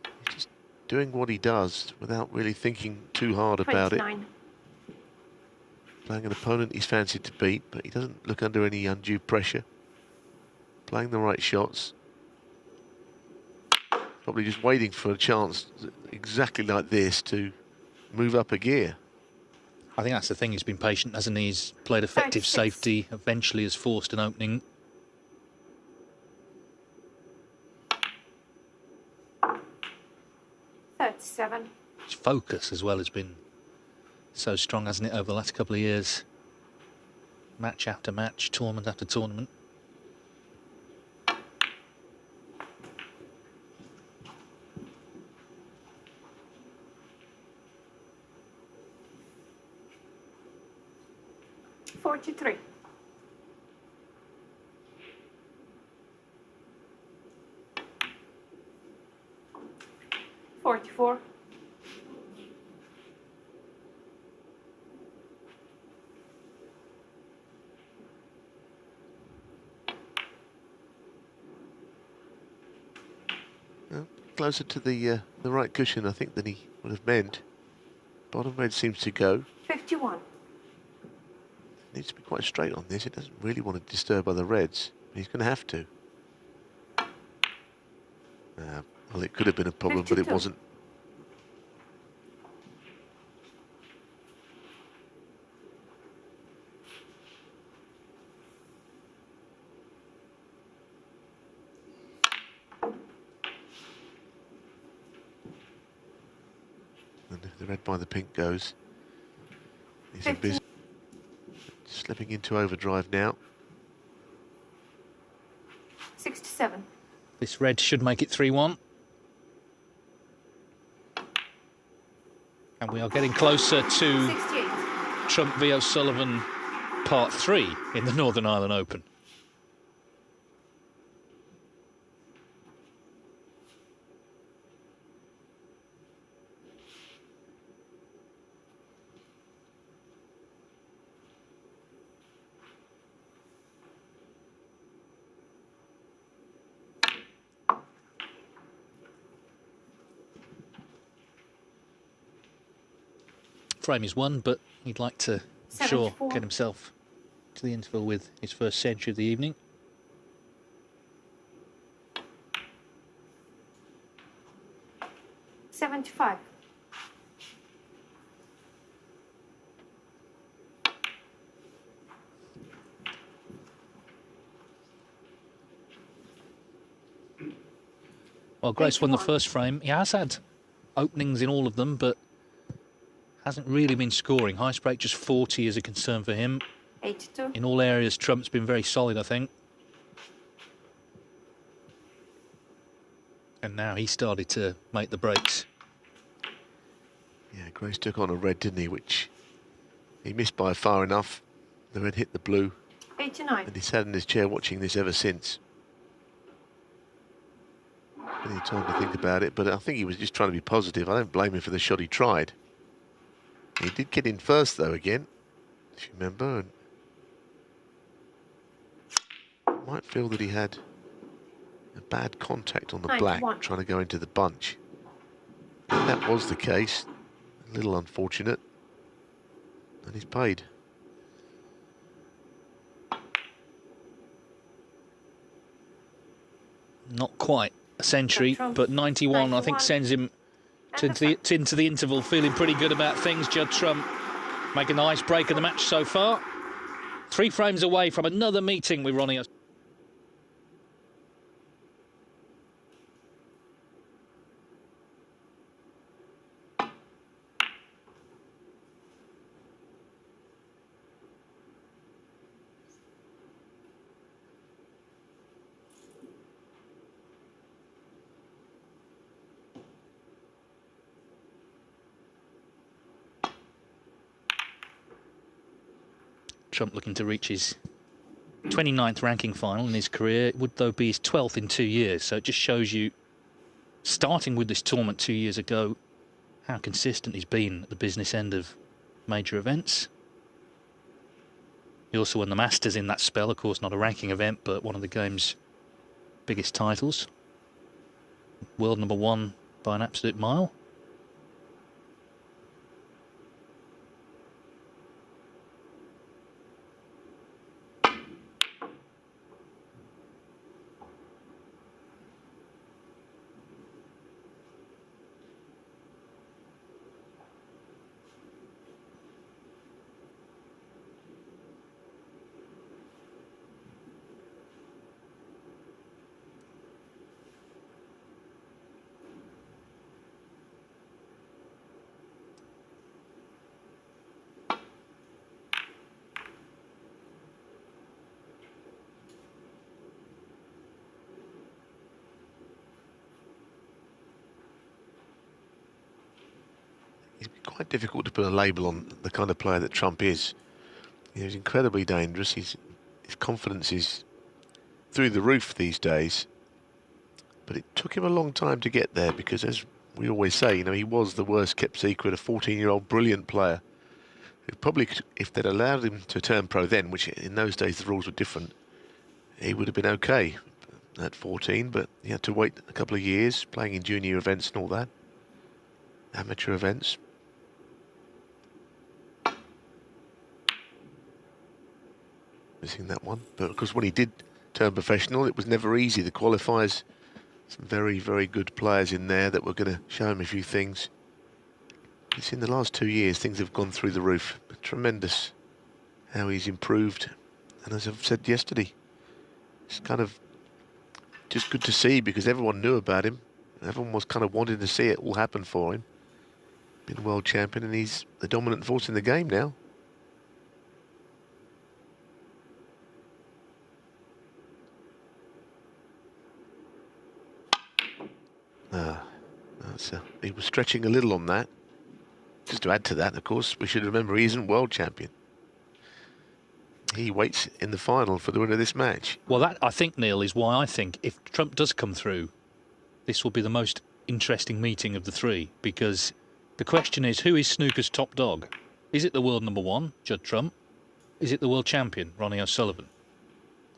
he's just doing what he does without really thinking too hard about it. 29. Playing an opponent he's fancied to beat, but he doesn't look under any undue pressure. Playing the right shots. Probably just waiting for a chance exactly like this to move up a gear. I think that's the thing, he's been patient, hasn't he? He's played effective 36. safety, eventually has forced an opening. $37. His focus as well has been so strong, hasn't it, over the last couple of years? Match after match, tournament after tournament. $43. $44. Well, closer to the right cushion, I think, than he would have meant. Bottom red seems to go. 51. Needs to be quite straight on this. It doesn't really want to disturb other reds. He's going to have to. Well, it could have been a problem, but it 52. wasn't. The red by the pink goes. He's in 15. business. Slipping into overdrive now. 67. This red should make it 3-1. And we are getting closer to 68. Trump v O'Sullivan Part 3 in the Northern Ireland Open. Frame is one, but he'd like to, I'm sure, 74. get himself to the interval with his first century of the evening. $75. Well, Grace won the 81. first frame. He has had openings in all of them, but hasn't really been scoring. High break just 40 is a concern for him. 82. In all areas, Trump's been very solid, I think. And now he started to make the breaks. Yeah, Grace took on a red, didn't he? Which he missed by far enough. The red hit the blue. 89. And he's sat in his chair watching this ever since. Any time to think about it, but I think he was just trying to be positive. I don't blame him for the shot he tried. He did get in first, though, again, if you remember. And might feel that he had a bad contact on the 91. black, trying to go into the bunch. And that was the case. A little unfortunate. And he's paid. Not quite a century, Trump. but 91, I think, 91. sends him into the interval, feeling pretty good about things. Judd Trump making the nice break of the match so far. 3 frames away from another meeting with Ronnie. Trump looking to reach his 29th ranking final in his career. It would, though, be his 12th in 2 years. So it just shows you, starting with this tournament 2 years ago, how consistent he's been at the business end of major events. He also won the Masters in that spell. Of course, not a ranking event, but one of the game's biggest titles. World #1 by an absolute mile. It's quite difficult to put a label on the kind of player that Trump is. He's incredibly dangerous. His confidence is through the roof these days. But it took him a long time to get there because, as we always say, you know, he was the worst kept secret, a 14-year-old brilliant player who probably, if they'd allowed him to turn pro then, which in those days the rules were different, he would have been okay at 14, but he had to wait a couple of years playing in junior events and all that, amateur events. Missing that one, but because when he did turn professional, it was never easy. The qualifiers, some very, very good players in there that were going to show him a few things. It's in the last 2 years, things have gone through the roof. Tremendous how he's improved. And as I've said yesterday, it's kind of just good to see because everyone knew about him. Everyone was kind of wanting to see it all happen for him. Been world champion, and he's the dominant force in the game now. He was stretching a little on that. Just to add to that, of course, we should remember he isn't world champion. He waits in the final for the winner of this match. Well, that, I think, Neil, is why I think if Trump does come through, this will be the most interesting meeting of the three, because the question is, who is snooker's top dog? Is it the world number one, Judd Trump? Is it the world champion, Ronnie O'Sullivan?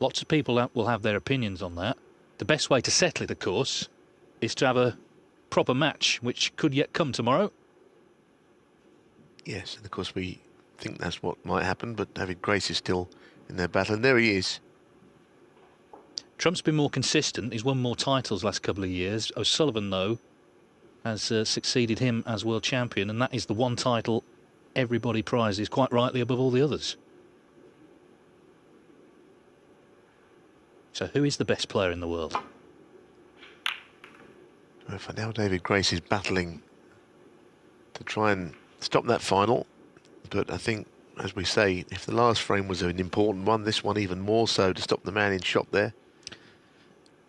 Lots of people will have their opinions on that. The best way to settle it, of course, is to have a proper match, which could yet come tomorrow. Yes, and of course we think that's what might happen, but David Grace is still in their battle, and there he is. Trump's been more consistent. He's won more titles last couple of years. O'Sullivan, though, has succeeded him as world champion, and that is the one title everybody prizes quite rightly above all the others. So who is the best player in the world? Well, for now, David Grace is battling to try and stop that final, but I think, as we say, if the last frame was an important one, this one even more so, to stop the man in shot there.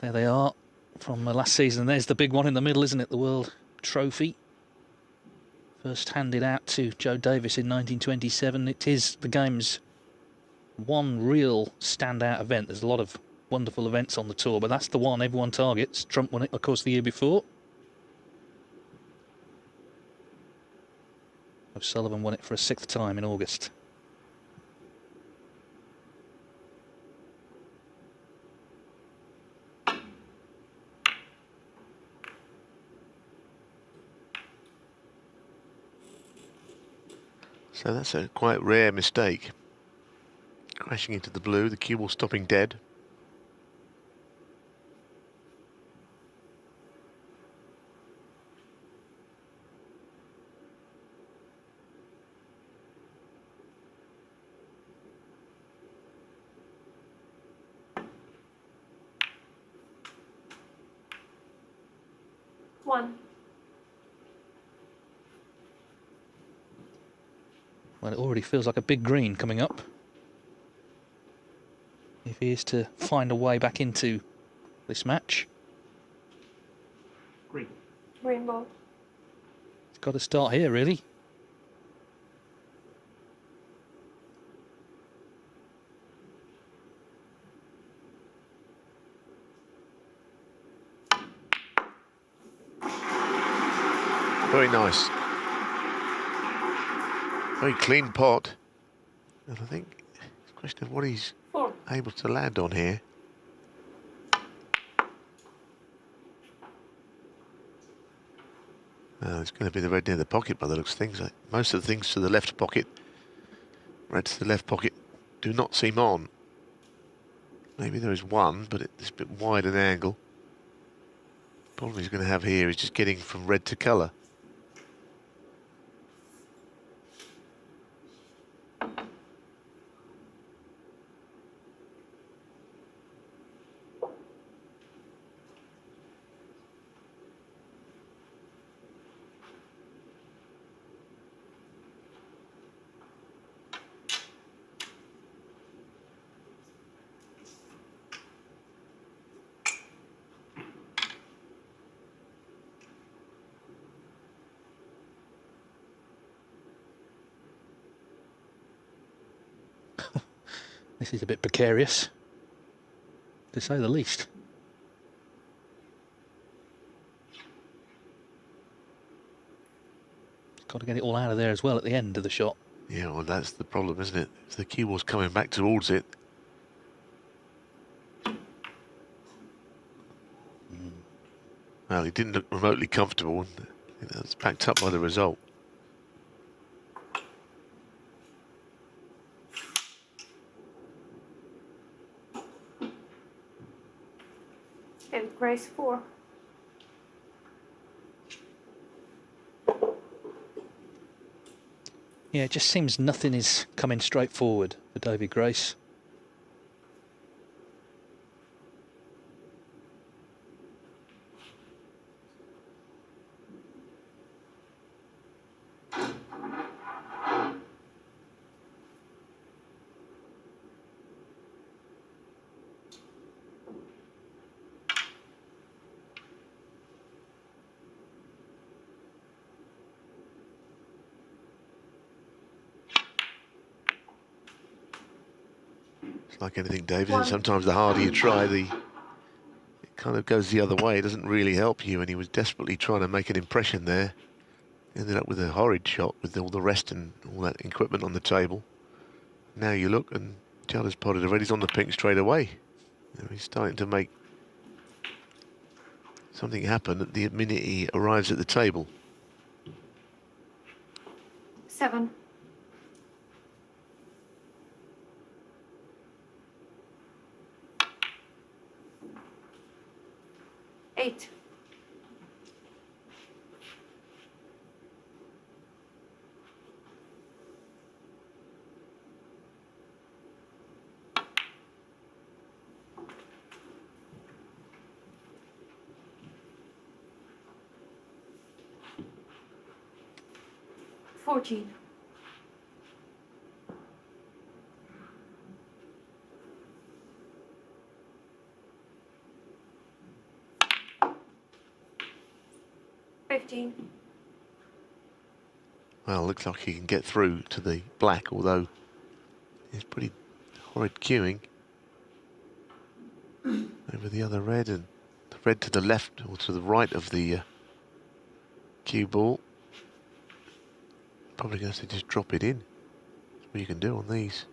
There they are from last season. There's the big one in the middle, isn't it? The World Trophy. First handed out to Joe Davis in 1927. It is the game's one real standout event. There's a lot of wonderful events on the tour, but that's the one everyone targets. Trump won it, of course, the year before. O'Sullivan won it for a 6th time in August. So that's a quite rare mistake. Crashing into the blue, the cue ball stopping dead. One. Well, it already feels like a big green coming up. If he is to find a way back into this match. Green. Green ball. It's got to start here, really. Very nice. Very clean pot. And I think it's a question of what he's able to land on here. It's going to be the red near the pocket by the looks of things. Most of the things to the left pocket, red to the left pocket, do not seem on. Maybe there is one, but it's a bit wide an angle. The problem he's going to have here is just getting from red to colour. This is a bit precarious, to say the least. Got to get it all out of there as well at the end of the shot. Yeah, well, that's the problem, isn't it? If the cue ball's coming back towards it. Well, he didn't look remotely comfortable. I think that's backed up by the result. And Grace 4. Yeah, it just seems nothing is coming straight forward for David Grace. like anything, David. One. And sometimes the harder you try, it kind of goes the other way. It doesn't really help you. And he was desperately trying to make an impression there. Ended up with a horrid shot with all the rest and all that equipment on the table. Now you look and Judd has potted already. He's on the pink straight away. He's starting to make something happen at the minute he arrives at the table. 7. 8. 14. 15. Well, looks like he can get through to the black, although it's pretty horrid queuing over the other red, and the red to the left or to the right of the cue ball. Probably going to have to just drop it in. That's what you can do on these.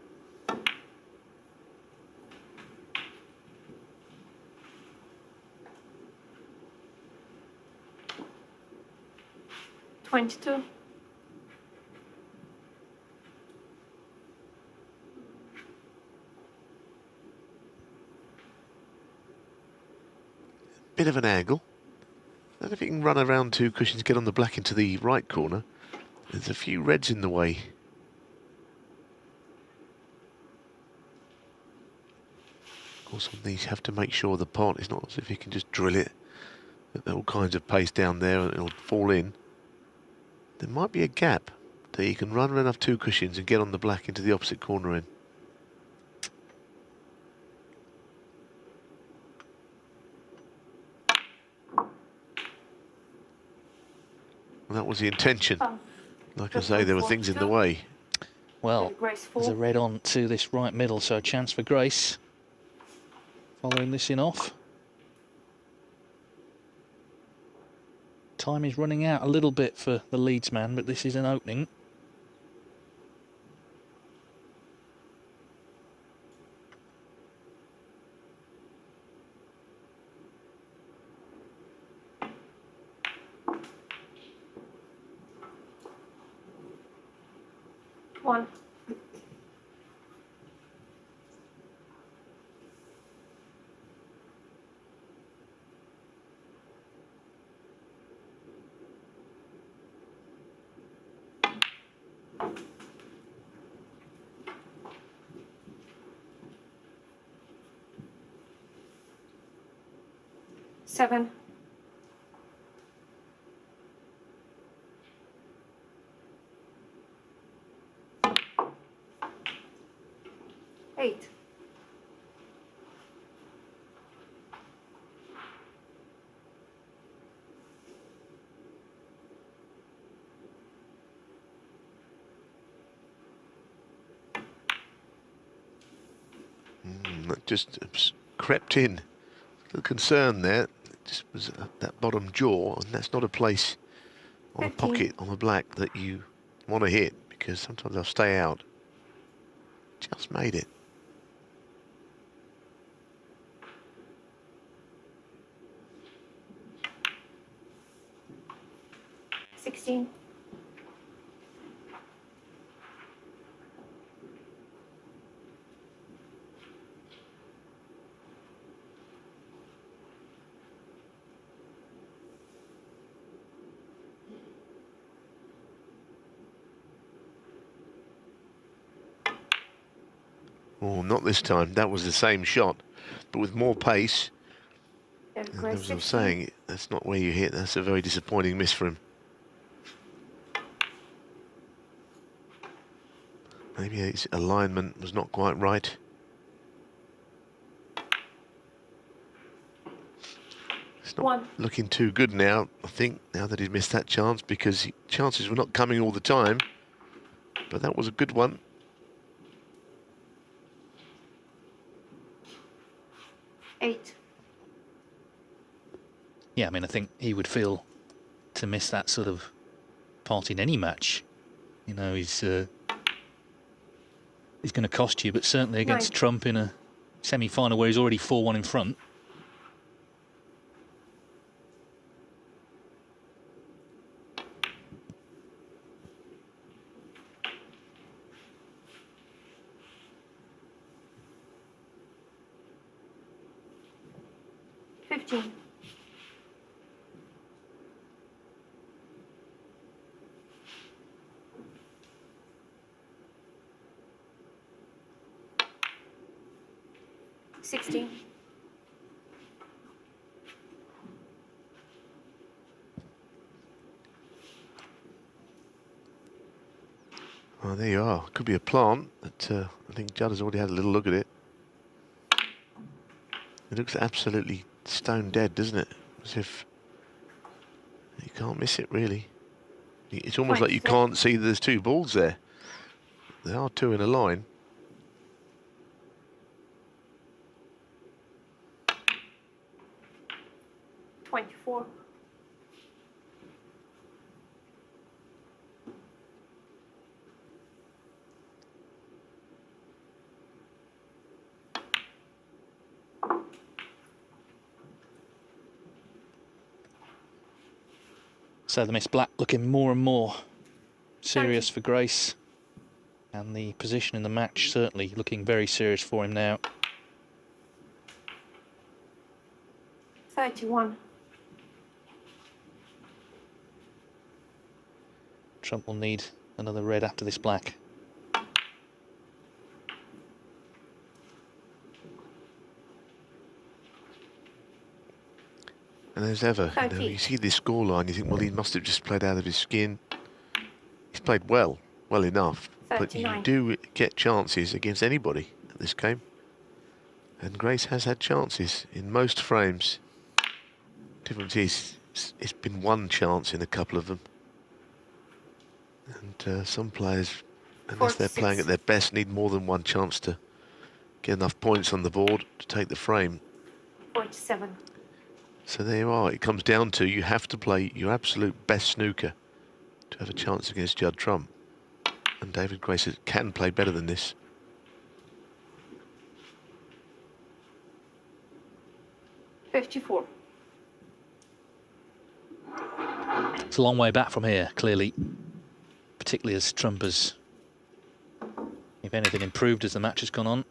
$22. Bit of an angle. I don't know if you can run around 2 cushions, get on the black into the right corner. There's a few reds in the way. Of course, on these, you have to make sure the pot is not as if you can just drill it at all kinds of pace down there and it'll fall in. There might be a gap that you can run enough 2 cushions and get on the black into the opposite corner in. And that was the intention. Oh. Like I say, there were things in the way. Well, Grace there's a 4. red on to this right middle, so a chance for Grace. Following this in off. Time is running out a little bit for the Leeds man, but this is an opening. One. Seven. 8. That just crept in. A little concern there. It just was that bottom jaw, and that's not a place on a 15. pocket on the black that you want to hit, because sometimes they'll stay out. Just made it. $16. Oh, not this time. That was the same shot, but with more pace. And Grace as I was 16. saying, that's not where you hit. That's a very disappointing miss for him. Maybe his alignment was not quite right. It's not 1. looking too good now, I think, now that he's missed that chance, because chances were not coming all the time. But that was a good one. 8. Yeah, I mean, I think he would feel to miss that sort of part in any match. You know, he's going to cost you, but certainly against 9. Trump in a semi-final where he's already 4-1 in front. $15. $16. Oh, there you are. Could be a plant, but I think Judd has already had a little look at it. It looks absolutely stone dead, doesn't it? As if you can't miss it, really. It's almost like you can't see there's two balls there. There are two in a line. $24. So the Miss Black looking more and more serious for Grace. And the position in the match certainly looking very serious for him now. 31. Trump will need another red after this black. And as ever, you know, you see this scoreline, you think, well, he must have just played out of his skin. He's played well enough, 39. but you do get chances against anybody at this game. And Grace has had chances in most frames. Difference is, it's been one chance in a couple of them. And some players, unless they're playing at their best, need more than one chance to get enough points on the board to take the frame. 47. So there you are. It comes down to you have to play your absolute best snooker to have a chance against Judd Trump. And David Grace can play better than this. $54. It's a long way back from here, clearly. Particularly as Trump has, if anything, improved as the match has gone on.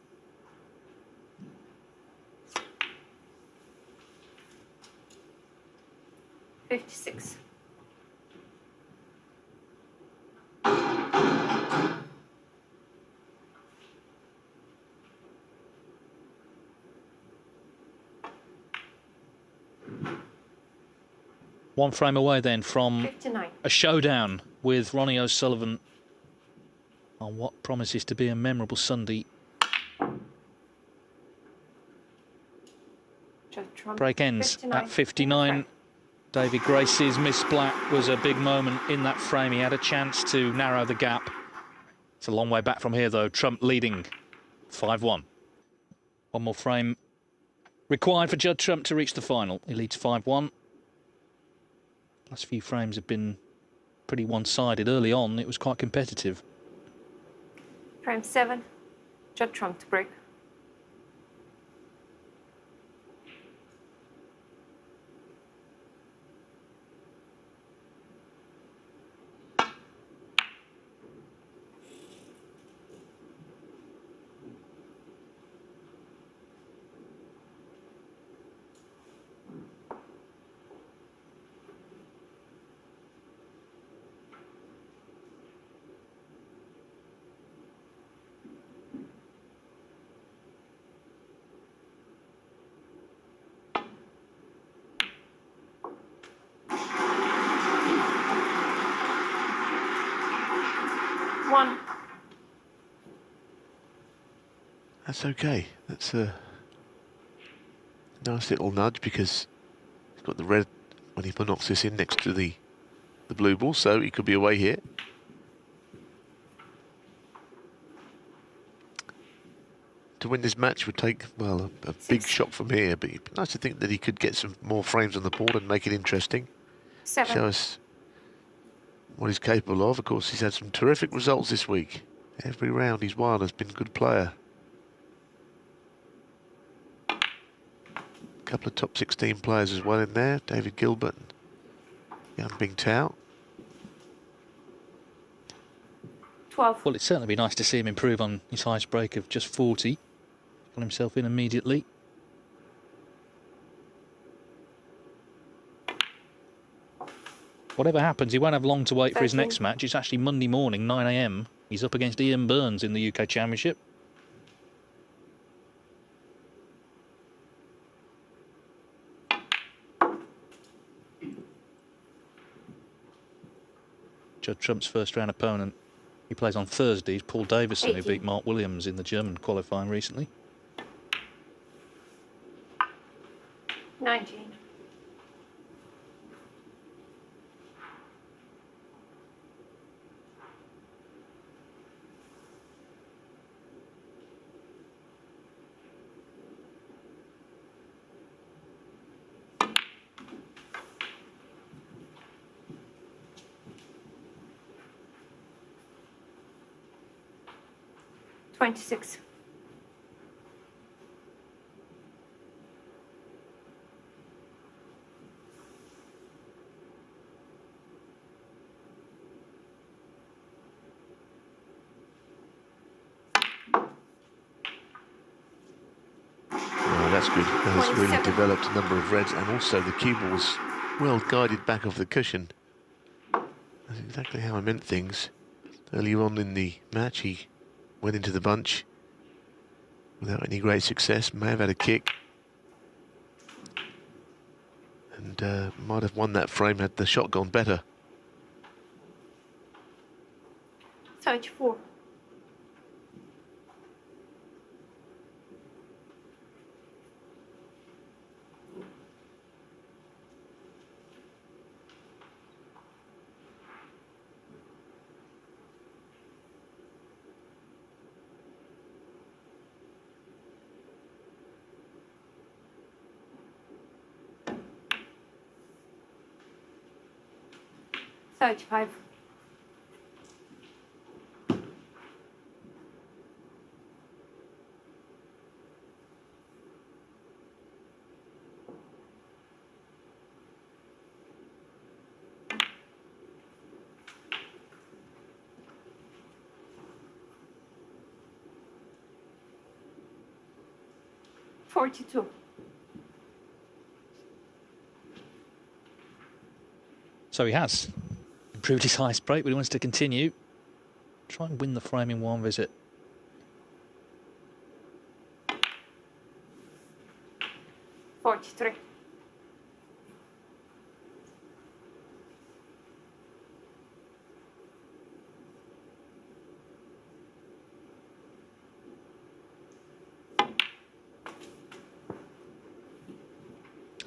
$56. One frame away then from 59. a showdown with Ronnie O'Sullivan on what promises to be a memorable Sunday. Break ends at 59. David Grace's Miss Black was a big moment in that frame. He had a chance to narrow the gap. It's a long way back from here, though. Trump leading 5-1. One more frame required for Judd Trump to reach the final. He leads 5-1. Last few frames have been pretty one-sided. Early on, it was quite competitive. Frame 7. Judd Trump to break. One. That's okay. That's a nice little nudge because he's got the red when he knocks this in next to the blue ball, so he could be away here. to win this match would take, well, a big shot from here, but it'd be nice to think that he could get some more frames on the board and make it interesting. 7. Show us what he's capable of. Of course, he's had some terrific results this week. Every round he's won has been a good player. A couple of top 16 players as well in there. David Gilbert and Yan Bingtao. 12. Well, it'd certainly be nice to see him improve on his highest break of just 40. Got himself in immediately. Whatever happens, he won't have long to wait for his 13. next match. It's actually Monday morning, 9 AM. He's up against Ian Burns in the UK Championship. Judd Trump's first round opponent. He plays on Thursdays. Paul Davison, who 18. beat Mark Williams in the German qualifying recently. 19. $26. That's good. Has really 27. developed a number of reds, and also the cue ball's well guided back off the cushion. That's exactly how I meant things. Earlier on in the match, he went into the bunch without any great success. May have had a kick, and might have won that frame had the shot gone better. 34. $35. $42. So he has improved his highest break, but he wants to continue. Try and win the frame in one visit. $43.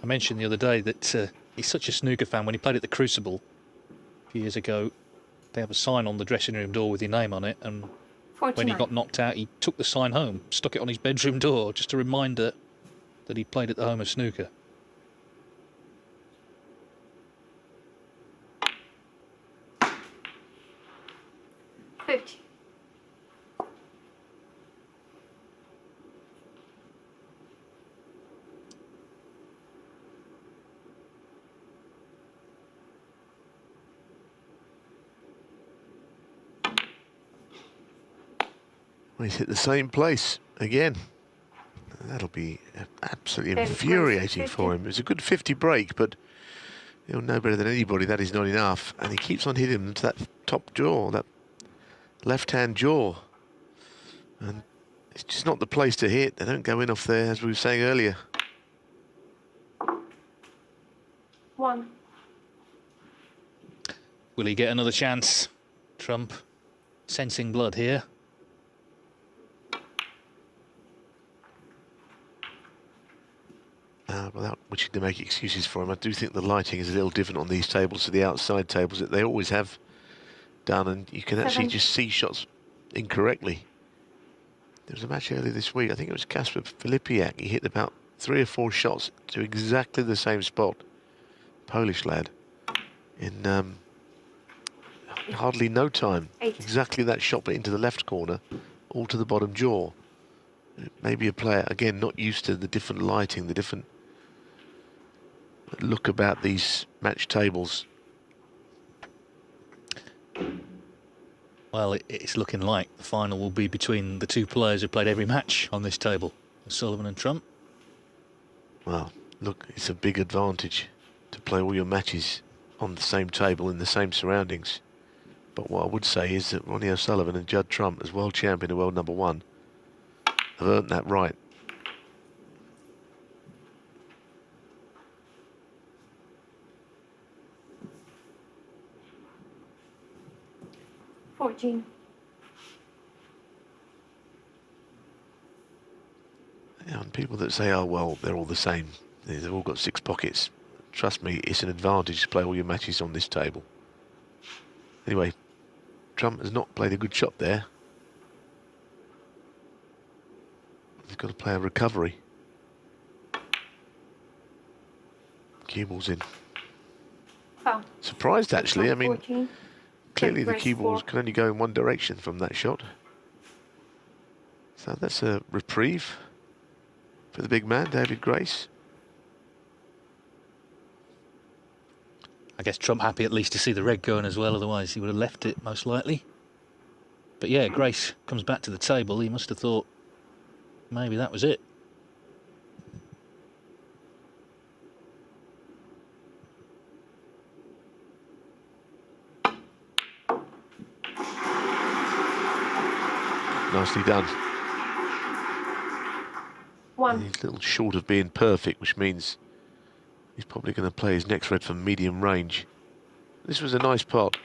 I mentioned the other day that he's such a snooker fan. When he played at the Crucible a few years ago, they have a sign on the dressing room door with your name on it, and 49. when he got knocked out, he took the sign home, stuck it on his bedroom door, just a reminder that he played at the home of snooker. $50. Well, he's hit the same place again. That'll be absolutely David infuriating Grace, for him. It was a good 50 break, but he'll know better than anybody that is not enough. And he keeps on hitting them to that top jaw, that left-hand jaw. And it's just not the place to hit. They don't go in off there, as we were saying earlier. 1. Will he get another chance? Trump sensing blood here. Without wishing to make excuses for him, I do think the lighting is a little different on these tables to the outside tables that they always have done, and you can actually 7. just see shots incorrectly. There was a match earlier this week. I think it was Kasper Filipiak. He hit about 3 or 4 shots to exactly the same spot. Polish lad. In hardly no time. 8. Exactly that shot, but into the left corner, all to the bottom jaw. Maybe a player, again, not used to the different lighting, the different look about these match tables. Well, it's looking like the final will be between the two players who played every match on this table, Sullivan and Trump. Well, look, it's a big advantage to play all your matches on the same table in the same surroundings. But what I would say is that Ronnie O'Sullivan and Judd Trump, as world champion and world #1, have earned that right. $14. Yeah, and people that say, oh, well, they're all the same, they've all got 6 pockets. Trust me, it's an advantage to play all your matches on this table. Anyway, Trump has not played a good shot there. He's got to play a recovery. Cue ball's in. Foul. Surprised, actually. I mean, 14. clearly the Race cue balls 4. can only go in one direction from that shot. So that's a reprieve for the big man, David Grace. I guess Trump happy at least to see the red going as well, otherwise he would have left it most likely. But yeah, Grace comes back to the table. He must have thought maybe that was it. Nicely done. 1. He's a little short of being perfect, which means he's probably going to play his next red from medium range. This was a nice pot.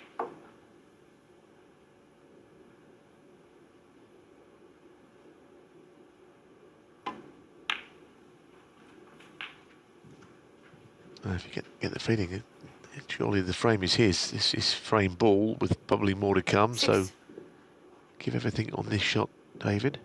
If you get the feeling, surely the frame is his. This is frame ball with probably more to come. 6. So give everything on this shot, David.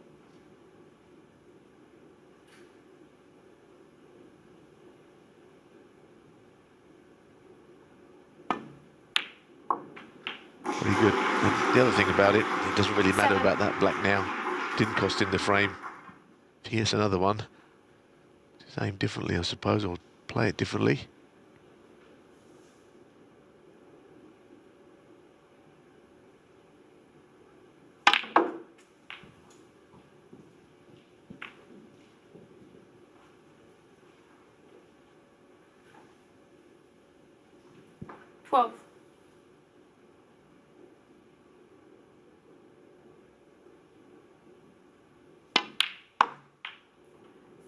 Very good. And the other thing about it doesn't really matter 7. about that black now. Didn't cost him the frame. If he hits another one, just aim differently, I suppose, or play it differently. $12.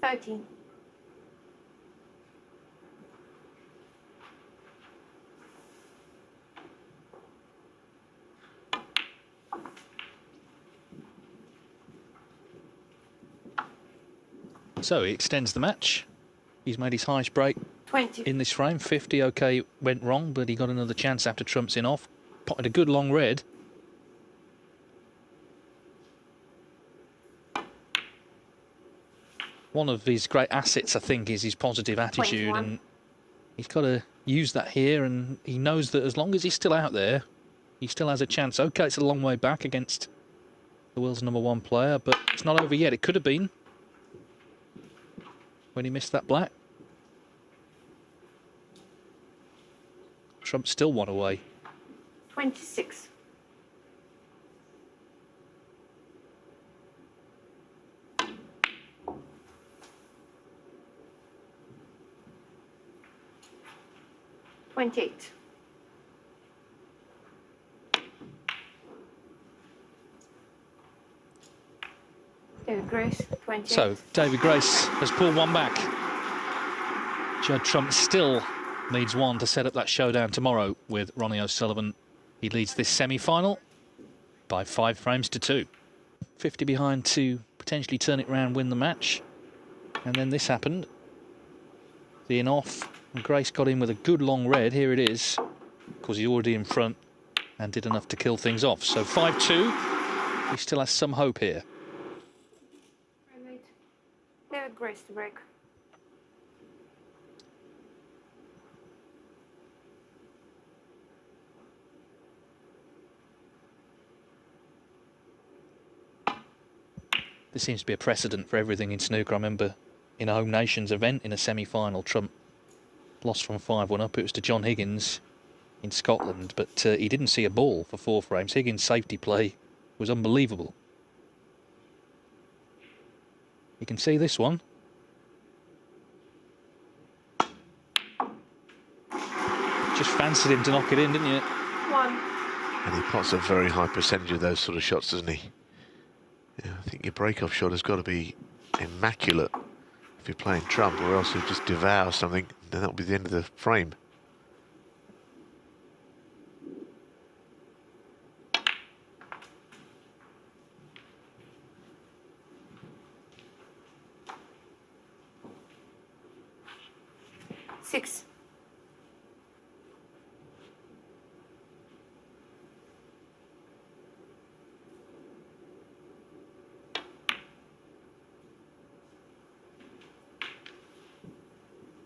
13. So he extends the match. He's made his highest break 20. in this frame. 50, okay, went wrong, but he got another chance after Trump's in off. Potted a good long red. One of his great assets, I think, is his positive attitude, 21. and he's got to use that here, and he knows that as long as he's still out there, he still has a chance. Okay, it's a long way back against the world's #1 player, but it's not over yet. It could have been when he missed that black. Trump still one away. 26. $28. David Grace, 28. So David Grace has pulled one back. Judd Trump still needs one to set up that showdown tomorrow with Ronnie O'Sullivan. He leads this semi-final by 5 frames to 2. 50 behind to potentially turn it round, win the match. And then this happened. The in off. And Grace got in with a good long red. Here it is. Because he's already in front and did enough to kill things off. So 5-2. He still has some hope here. Grace to break. There seems to be a precedent for everything in snooker. I remember in a Home Nations event in a semi-final, Trump lost from 5-1 up. It was to John Higgins in Scotland, but he didn't see a ball for 4 frames. Higgins' safety play was unbelievable. You can see this one. Just fancied him to knock it in, didn't you? 1. And he pots a very high percentage of those sort of shots, doesn't he? Yeah, I think your break-off shot has got to be immaculate if you're playing Trump, or else he'll just devour something, then that'll be the end of the frame. Six.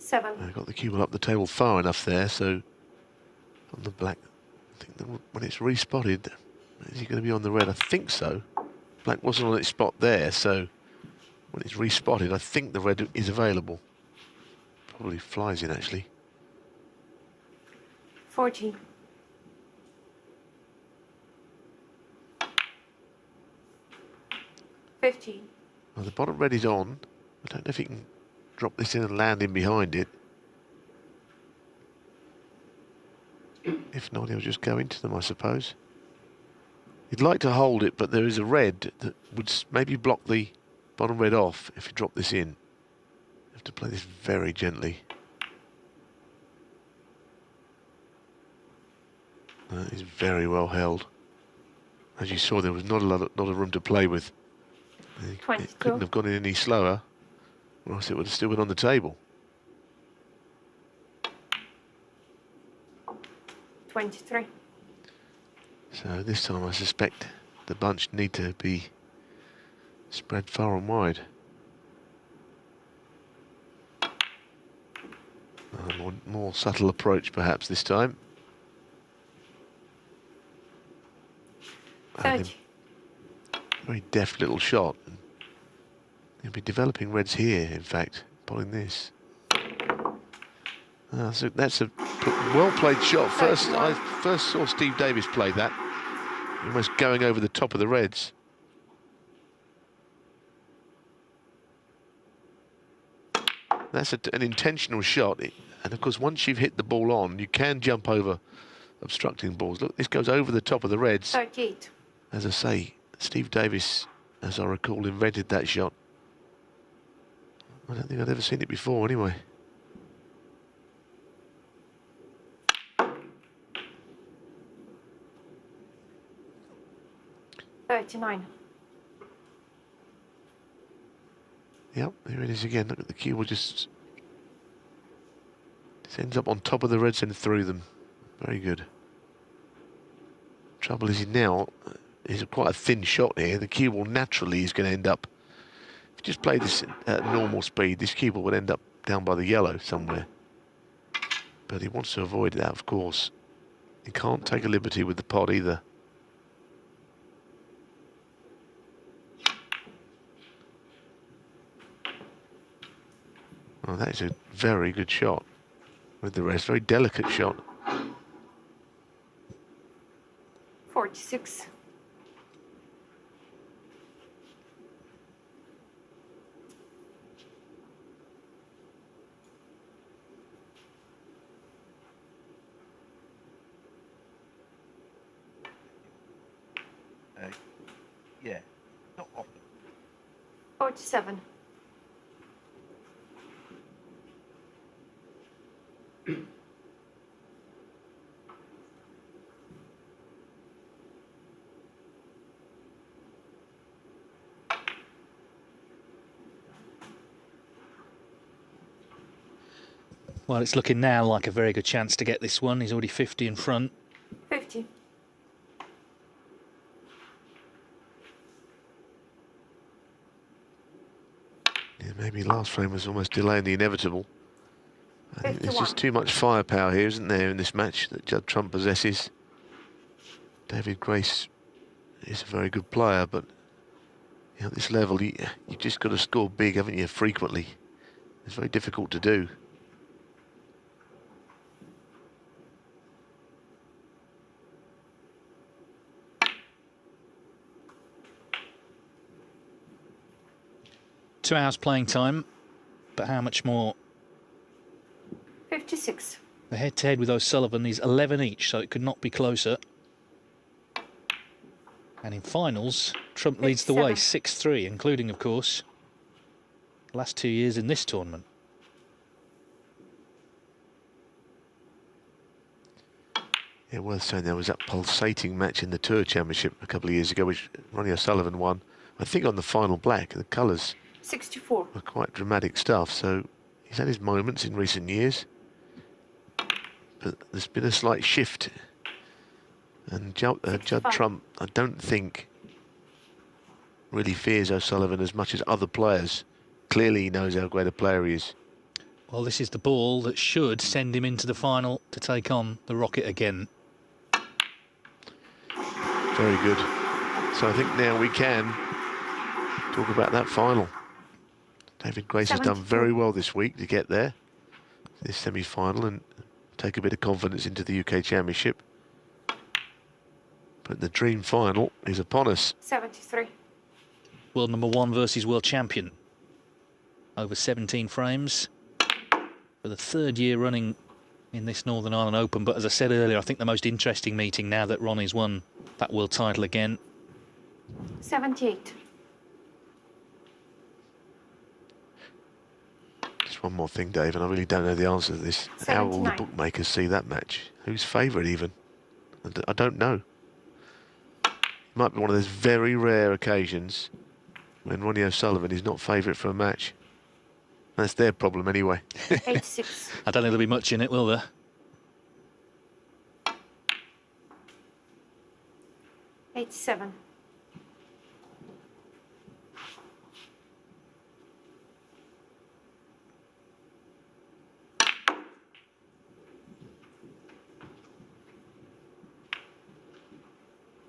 Seven. I got the cue ball up the table far enough there, so on the black, I think that when it's respotted, is he going to be on the red? I think so. Black wasn't on its spot there, so when it's respotted, I think the red is available. Probably flies in, actually. 40. $50. Well, the bottom red is on. I don't know if he can drop this in and land in behind it. If not, he'll just go into them, I suppose. He'd like to hold it, but there is a red that would maybe block the bottom red off if you drop this in. You have to play this very gently. That is very well held. As you saw, there was not a room to play with. It 22. couldn't have gone in any slower, or else it would have still been on the table. 23. So this time I suspect the bunch need to be spread far and wide. A more subtle approach perhaps this time. 30. Very deft little shot. He'll be developing reds here, in fact, pulling this. So that's a well-played shot. I first saw Steve Davis play that, almost going over the top of the reds. That's an intentional shot, and of course once you've hit the ball on, you can jump over obstructing balls. Look, this goes over the top of the reds. 38. As I say, Steve Davis, as I recall, invented that shot. I don't think I'd ever seen it before anyway. $39. Yep, here it is again. Look at the cue. Will just ends up on top of the reds and through them. Very good. Trouble is now, is quite a thin shot here. The cue ball naturally is going to end up. If you just play this at normal speed, this cue ball would end up down by the yellow somewhere. But he wants to avoid that, of course. He can't take a liberty with the pot either. Oh, that is a very good shot with the rest. Very delicate shot. 46. Yeah, not often. 47. Well, it's looking now like a very good chance to get this one. He's already 50 in front. 50. Yeah, Maybe last frame was almost delaying the inevitable. I think there's 51. just too much firepower here, isn't there, in this match that Judd Trump possesses. David Grace is a very good player, but at this level, you just got to score big, haven't you, frequently. It's very difficult to do. Two hours playing time, but how much more? 56. The head-to-head with O'Sullivan is 11 each, so it could not be closer. And in finals, Trump leads the way 6-3, including, of course, the last 2 years in this tournament. Yeah, worth saying there was that pulsating match in the Tour Championship a couple of years ago, which Ronnie O'Sullivan won. I think on the final black, the colours 64. were quite dramatic stuff. So he's had his moments in recent years, but there's been a slight shift. And Judd Trump, I don't think, really fears O'Sullivan as much as other players. Clearly he knows how great a player he is. Well, this is the ball that should send him into the final to take on the Rocket again. Very good. So I think now we can talk about that final. David Grace has done very well this week to get there, this semi-final, and take a bit of confidence into the UK Championship. But the dream final is upon us. 73. World number 1 versus world champion. Over 17 frames for the 3rd year running in this Northern Ireland Open. But as I said earlier, I think the most interesting meeting now that Ronnie's won that world title again. 78. Just one more thing, Dave, and I really don't know the answer to this. 79. How will the bookmakers see that match? Who's favourite even? I don't know. It might be one of those very rare occasions when Ronnie O'Sullivan is not favourite for a match. That's their problem anyway. 86. I don't think there'll be much in it, will there? 87.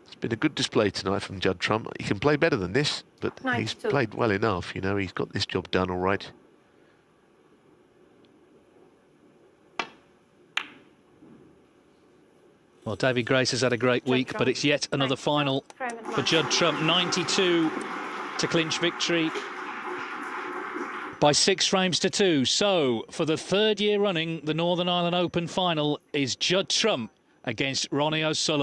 It's been a good display tonight from Judd Trump. He can play better than this, but he's 92. played well enough. You know, he's got this job done all right. Well, David Grace has had a great week, but it's yet another final for Judd Trump. 92 to clinch victory by 6 frames to 2. So, for the 3rd year running, the Northern Ireland Open final is Judd Trump against Ronnie O'Sullivan.